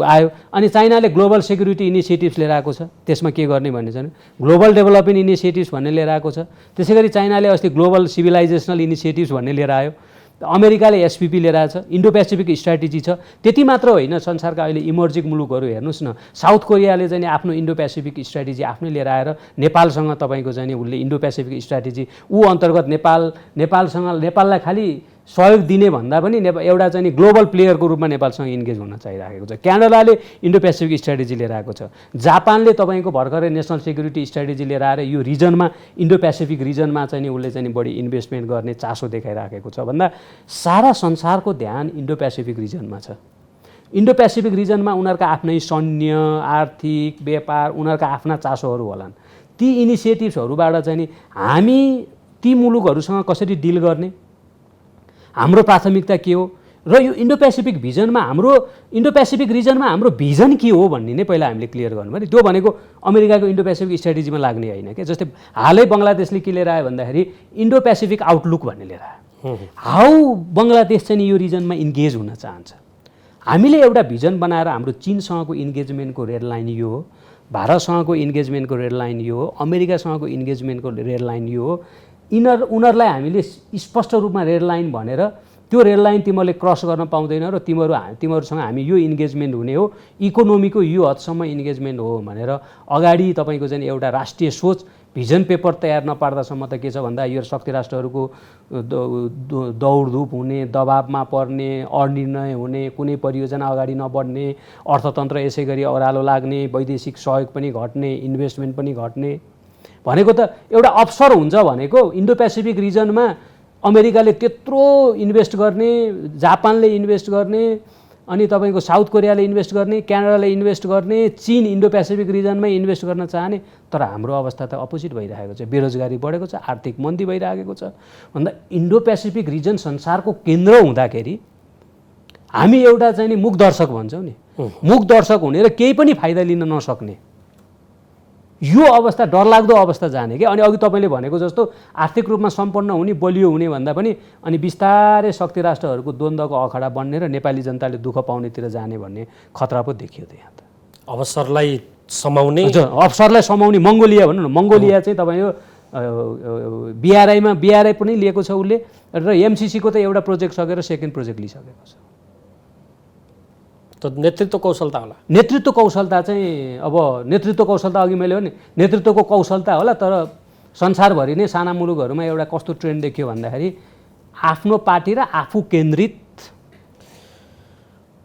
S3: आयो। अनि चाइनाले ग्लोबल सेक्युरिटी इनिसिएटिभ्स लिएर आएको छ, त्यसमा के गर्ने भन्ने छ ग्लोबल डेभलपमेन्ट इनिसिएटिभ्स भन्ने लिएर आएको छ। त्यसै गरी चाइनाले अस्ति ग्लोबल सिभिलाइजेसनल इनिसिएटिभ्स भन्ने लिएर आयो, अमेरिकाले एसपिपी लिएर आएको छ, इन्डो पेसिफिक स्ट्राटेजी छ। त्यति मात्र होइन, संसारका अहिले इमर्जिङ मुलुकहरू हेर्नुहोस् न, साउथ कोरियाले चाहिँ आफ्नो इन्डो पेसिफिक स्ट्राटेजी आफ्नै लिएर आएर नेपालसँग तपाईँको चाहिँ उसले इन्डो पेसिफिक स्ट्राटेजी अन्तर्गत नेपाललाई खालि सहयोग दिने भन्दा पनि एउटा चाहिँ ग्लोबल प्लेयरको रूपमा नेपालसँग इन्गेज हुन चाहिरहेको छ। क्यानाडाले इन्डो पेसिफिक स्ट्राटेजी लिएर आएको छ। जापानले तपाईँको भर्खरै नेसनल सेक्युरिटी स्ट्राटेजी लिएर आएर यो रिजनमा इन्डो पेसिफिक रिजनमा चाहिँ उसले चाहिँ बढी इन्भेस्टमेन्ट गर्ने चासो देखाइराखेको छ भन्दा सारा संसारको ध्यान इन्डो पेसिफिक रिजनमा छ। इन्डो पेसिफिक रिजनमा उनीहरूका आफ्नै सैन्य, आर्थिक, व्यापार, उनीहरूका आफ्ना चासोहरू होलान्। ती इनिसिएटिभ्सहरूबाट चाहिँ हामी ती मुलुकहरूसँग कसरी डिल गर्ने, हाम्रो प्राथमिकता के हो र यो इन्डो पेसिफिक भिजनमा इन्डो पेसिफिक रिजनमा हाम्रो भिजन के हो भन्ने नै पहिला हामीले क्लियर गर्नु पर्यो। त्यो भनेको अमेरिकाको इन्डो पेसिफिक स्ट्राटेजीमा लाग्ने होइन क्या। जस्तै हालै बङ्गलादेशले के लिएर आयो भन्दाखेरि इन्डो पेसिफिक आउटलुक भन्ने लिएर आयो। हाउ बङ्गलादेश चाहिँ यो रिजनमा इन्गेज हुन चाहन्छ। हामीले एउटा भिजन बनाएर हाम्रो चीनसँगको इन्गेजमेन्टको रेड लाइन यो हो, भारतसँगको इन्गेजमेन्टको रेड लाइन यो हो, अमेरिकासँगको इन्गेजमेन्टको रेड लाइन यो हो। उनीहरूलाई हामीले स्पष्ट रूपमा रेड लाइन भनेर त्यो रेड लाइन तिमीहरूले क्रस गर्न पाउँदैन र तिमीहरूसँग हामी यो इन्गेजमेन्ट हुने हो, इकोनोमीको यो हदसम्म इन्गेजमेन्ट हो भनेर अगाडि तपाईँको चाहिँ एउटा राष्ट्रिय सोच भिजन पेपर तयार नपार्दासम्म त के छ भन्दा यो शक्ति राष्ट्रहरूको दौडधुप हुने, दबाबमा पर्ने, अनिर्णय हुने, कुनै परियोजना अगाडि नबढ्ने, अर्थतन्त्र यसै गरी ओह्रालो लाग्ने, वैदेशिक सहयोग पनि घट्ने, इन्भेस्टमेन्ट पनि घट्ने भनेको त एउटा अवसर हुन्छ भनेको। इन्डो पेसिफिक रिजनमा अमेरिकाले त्यत्रो इन्भेस्ट गर्ने, जापानले इन्भेस्ट गर्ने, अनि तपाईँको साउथ कोरियाले इन्भेस्ट गर्ने, क्यानाडाले इन्भेस्ट गर्ने, चीन इन्डो पेसिफिक रिजनमै इन्भेस्ट गर्न चाहने। तर हाम्रो अवस्था त अपोजिट भइरहेको छ, बेरोजगारी बढेको छ, आर्थिक मन्दी भइरहेको छ भन्दा इन्डो पेसिफिक रिजन संसारको केन्द्र हुँदाखेरि हामी एउटा चाहिँ नि मुख दर्शक भन्छौँ नि, मुख दर्शक हुने र केही पनि फाइदा लिन नसक्ने यो अवस्था डरलाग्दो अवस्था जाने क्या। अनि अघि तपाईँले भनेको जस्तो आर्थिक रूपमा सम्पन्न हुने, बलियो हुने भन्दा पनि अनि बिस्तारै शक्ति राष्ट्रहरूको द्वन्द्वको अखडा बन्ने र नेपाली जनताले दुःख पाउनेतिर जाने भन्ने खतरा पो देखियो त यहाँ त।
S2: अवसरलाई समाउने मङ्गोलिया भनौँ न, मङ्गोलिया चाहिँ तपाईँको बिआरआई पनि लिएको छ उसले र एमसिसीको त एउटा प्रोजेक्ट सकेर सेकेन्ड प्रोजेक्ट लिइसकेको छ। त नेतृत्व कौशलता होला,
S3: नेतृत्व कौशलता चाहिँ अब नेतृत्व कौशलता अघि मैले भने नेतृत्वको कौशलता होला। तर संसारभरि नै साना मुलुकहरूमा एउटा कस्तो ट्रेन्ड देखियो भन्दाखेरि आफ्नो पार्टी र आफू केन्द्रित।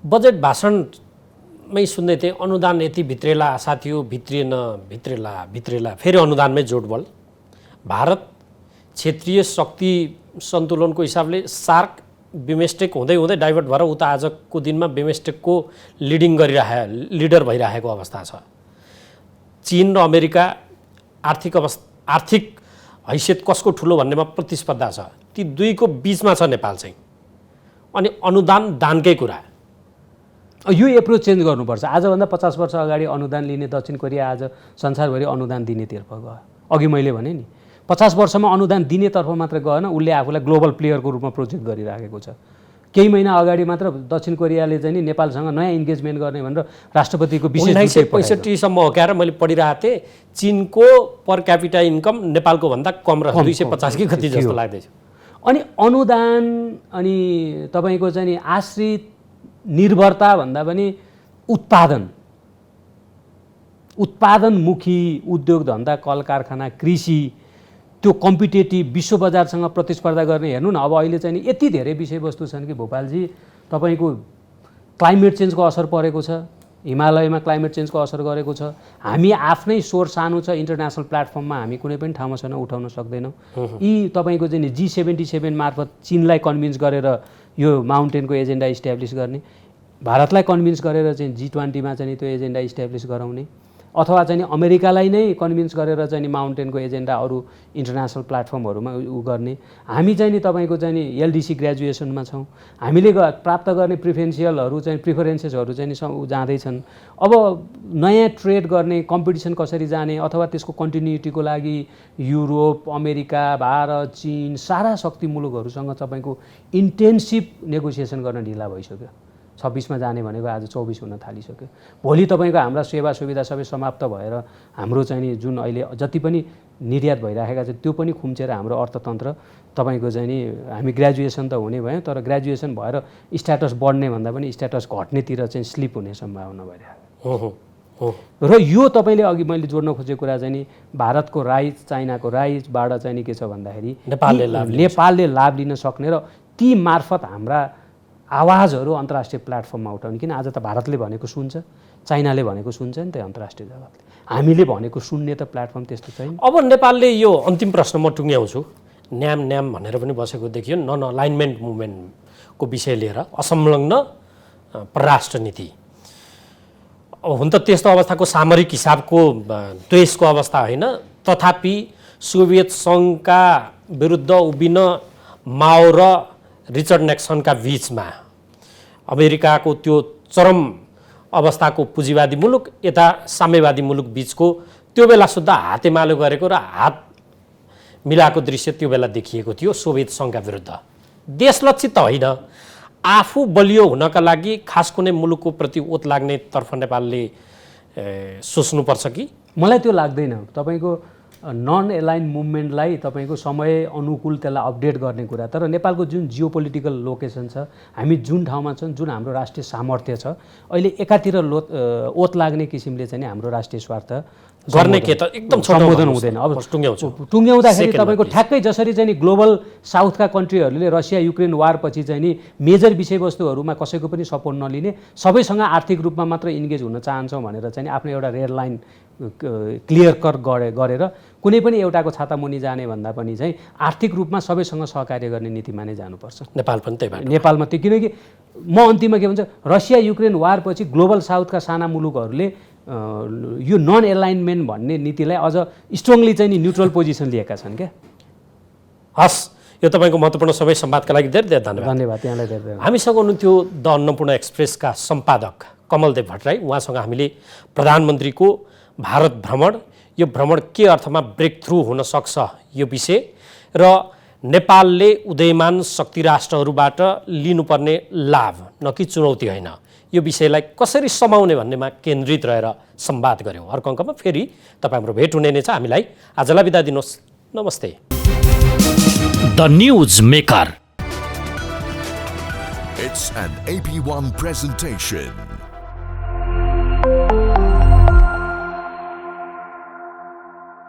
S2: बजेट भाषणमै सुन्दै थिएँ अनुदान यति भित्रेला आशा थियो, भित्रेला फेरि अनुदानमै जोडबल। भारत क्षेत्रीय शक्ति सन्तुलनको हिसाबले सार्क बिमेस्टेक हुँदै डाइभर्ट भएर उता आजको दिनमा बिमेस्टेकको लिडर भइरहेको अवस्था छ। चीन र अमेरिका आर्थिक हैसियत कसको ठुलो भन्नेमा प्रतिस्पर्धा छ, ती दुईको बिचमा छ नेपाल चाहिँ। अनि अनुदान दानकै कुरा,
S3: यो एप्रोच चेन्ज गर्नुपर्छ। आजभन्दा 50 वर्ष अगाडि अनुदान लिने दक्षिण कोरिया आज संसारभरि अनुदान दिनेतर्फ गयो। अघि मैले भने नि 50 वर्षमा अनुदान दिनेतर्फ मात्र गएन, उसले आफूलाई ग्लोबल प्लेयरको रूपमा प्रोजेक्ट गरिराखेको छ। केही महिना अगाडि मात्र दक्षिण कोरियाले चाहिँ नि नेपालसँग नयाँ इन्गेजमेन्ट गर्ने भनेर राष्ट्रपतिको विशेष
S2: 1965सम्म हो क्या मैले पढिरहेको थिएँ। चीनको पर क्यापिटा इन्कम नेपालको भन्दा कम र 250 कि कति जस्तो लाग्दैछ।
S3: अनि अनुदान अनि तपाईँको चाहिँ नि आश्रित निर्भरता भन्दा पनि उत्पादनमुखी उद्योग धन्दा, कल कारखाना, कृषि, त्यो कम्पिटेटिभ विश्व बजारसँग प्रतिस्पर्धा गर्ने। हेर्नु न अब अहिले चाहिँ नि यति धेरै विषयवस्तु छन् कि भोपालजी, तपाईँको क्लाइमेट चेन्जको असर परेको छ, हिमालयमा क्लाइमेट चेन्जको असर गरेको छ। हामी आफ्नै स्वर सानो छ, इन्टरनेसनल प्लेटफर्ममा हामी कुनै पनि ठाउँमा छैन उठाउन सक्दैनौँ। यी तपाईँको चाहिँ G77 मार्फत चीनलाई कन्भिन्स गरेर यो माउन्टेनको एजेन्डा इस्ट्याब्लिस गर्ने, भारतलाई कन्भिन्स गरेर चाहिँ G20मा चाहिँ त्यो एजेन्डा इस्ट्याब्लिस गराउने, अथवा चाहिँ नि अमेरिकालाई नै कन्भिन्स गरेर चाहिँ नि माउन्टेनको एजेन्डा अरू इन्टरनेसनल प्लेटफर्महरूमा उ गर्ने। हामी चाहिँ नि तपाईँको चाहिँ नि एलडिसी ग्रेजुएसनमा छौँ, हामीले प्राप्त गर्ने प्रिफरेन्सेसहरू चाहिँ नि जाँदैछन्। अब नयाँ ट्रेड गर्ने, कम्पिटिसन कसरी जाने, अथवा त्यसको कन्टिन्युटीको लागि युरोप, अमेरिका, भारत, चीन सारा शक्ति मुलुकहरूसँग तपाईँको इन्टेन्सिभ नेगोसिएसन गर्न ढिला भइसक्यो। 26मा जाने भनेको आज 24 हुन थालिसक्यो। भोलि तपाईँको हाम्रा सेवा सुविधा सबै समाप्त भएर हाम्रो चाहिँ नि जुन अहिले जति पनि निर्यात भइराखेका छ त्यो पनि खुम्चेर हाम्रो अर्थतन्त्र तपाईँको चाहिँ नि हामी ग्रेजुएसन त हुने भयो, तर ग्रेजुएसन भएर स्ट्याटस बढ्ने भन्दा पनि स्ट्याटस घट्नेतिर चाहिँ स्लिप हुने सम्भावना भइरहेको। र यो तपाईँले अघि मैले जोड्न खोजेको कुरा चाहिँ नि भारतको राइज, चाइनाको राइजबाट चाहिँ नि के छ भन्दाखेरि नेपालले लाभ लिन सक्ने र ती मार्फत हाम्रा आवाजहरू अन्तर्राष्ट्रिय प्लेटफर्ममा उठाउने। किन आज त भारतले भनेको सुन्छ, चाइनाले भनेको सुन्छ नि त अन्तर्राष्ट्रिय जगतले, हामीले भनेको सुन्ने त प्लेटफर्म त्यस्तो छैन।
S2: अब नेपालले यो अन्तिम प्रश्न म टुङ्ग्याउँछु, न्याम भनेर पनि बसेको देखियो, नन अलाइनमेन्ट मुभमेन्टको विषय लिएर असंलग्न परराष्ट्र नीति। अब हुन त त्यस्तो अवस्थाको सामरिक हिसाबको द्वेषको अवस्था होइन, तथापि सोभियत सङ्घका विरुद्ध उभिन माओ र रिचर्ड नेक्सनका बीचमा अमेरिकाको त्यो चरम अवस्थाको पुँजीवादी मुलुक यता साम्यवादी मुलुक बीचको त्यो बेला सुद्धा हातेमालो गरेको र हात मिलाएको दृश्य त्यो बेला देखिएको थियो सोभियत सङ्घका विरुद्ध। देशलक्षित त होइन, आफू बलियो हुनका लागि खास कुनै मुलुकको प्रति ओत लाग्ने तर्फ नेपालले सोच्नुपर्छ कि?
S3: मलाई त्यो लाग्दैन। तपाईँको नन एलाइन मुभमेन्टलाई तपाईँको समय अनुकूल त्यसलाई अपडेट गर्ने कुरा, तर नेपालको जुन जियोपोलिटिकल लोकेसन छ, हामी जुन ठाउँमा छौँ, जुन हाम्रो राष्ट्रिय सामर्थ्य छ, अहिले एकातिर ओत लाग्ने किसिमले चाहिँ हाम्रो राष्ट्रिय स्वार्थ
S2: गर्ने के त एकदम
S3: सम्बोधन हुँदैन। अब टुङ्ग्याउँदाखेरि तपाईँको ठ्याक्कै जसरी चाहिँ नि ग्लोबल साउथका कन्ट्रीहरूले रसिया युक्रेन वार पछि चाहिँ नि मेजर विषयवस्तुहरूमा कसैको पनि सपोर्ट नलिने, सबैसँग आर्थिक रूपमा मात्र इन्गेज हुन चाहन्छौँ भनेर चाहिँ आफ्नो एउटा रेड लाइन क्लियर कट गरेर कुनै पनि एउटाको छाता मुनि जाने भन्दा पनि चाहिँ आर्थिक रूपमा सबैसँग सहकार्य गर्ने नीतिमा नै जानुपर्छ।
S2: नेपाल पनि त्यही भएर
S3: नेपालमा त्यो, किनकि म अन्तिममा के भन्छ, रसिया युक्रेन वार पछि ग्लोबल साउथका साना मुलुकहरूले यो नन एलाइनमेन्ट भन्ने नीतिलाई अझ स्ट्रङली चाहिँ नि न्युट्रल पोजिसन लिएका छन् क्या।
S2: हस्, यो तपाईँको महत्त्वपूर्ण सबै संवादका लागि धेरै धेरै धन्यवाद।
S3: धन्यवाद यहाँलाई धेरै।
S2: हामीसँग हुनुहुन्थ्यो द अन्नपूर्ण एक्सप्रेसका सम्पादक कमलदेव भट्टराई। उहाँसँग हामीले प्रधानमन्त्रीको भारत भ्रमण, यो भ्रमण के अर्थमा ब्रेक थ्रु हुन सक्छ यो विषय र नेपालले उदयमान शक्ति राष्ट्रहरूबाट लिनुपर्ने लाभ न कि चुनौती होइन, यो विषयलाई कसरी समाउने भन्नेमा केन्द्रित रहेर संवाद गऱ्यौँ। अर्को अङ्कमा फेरि तपाईँ हाम्रो भेट हुने नै छ। हामीलाई आजलाई बिदा दिनुहोस्। नमस्ते।
S1: The news maker.
S4: It's an AP1 presentation.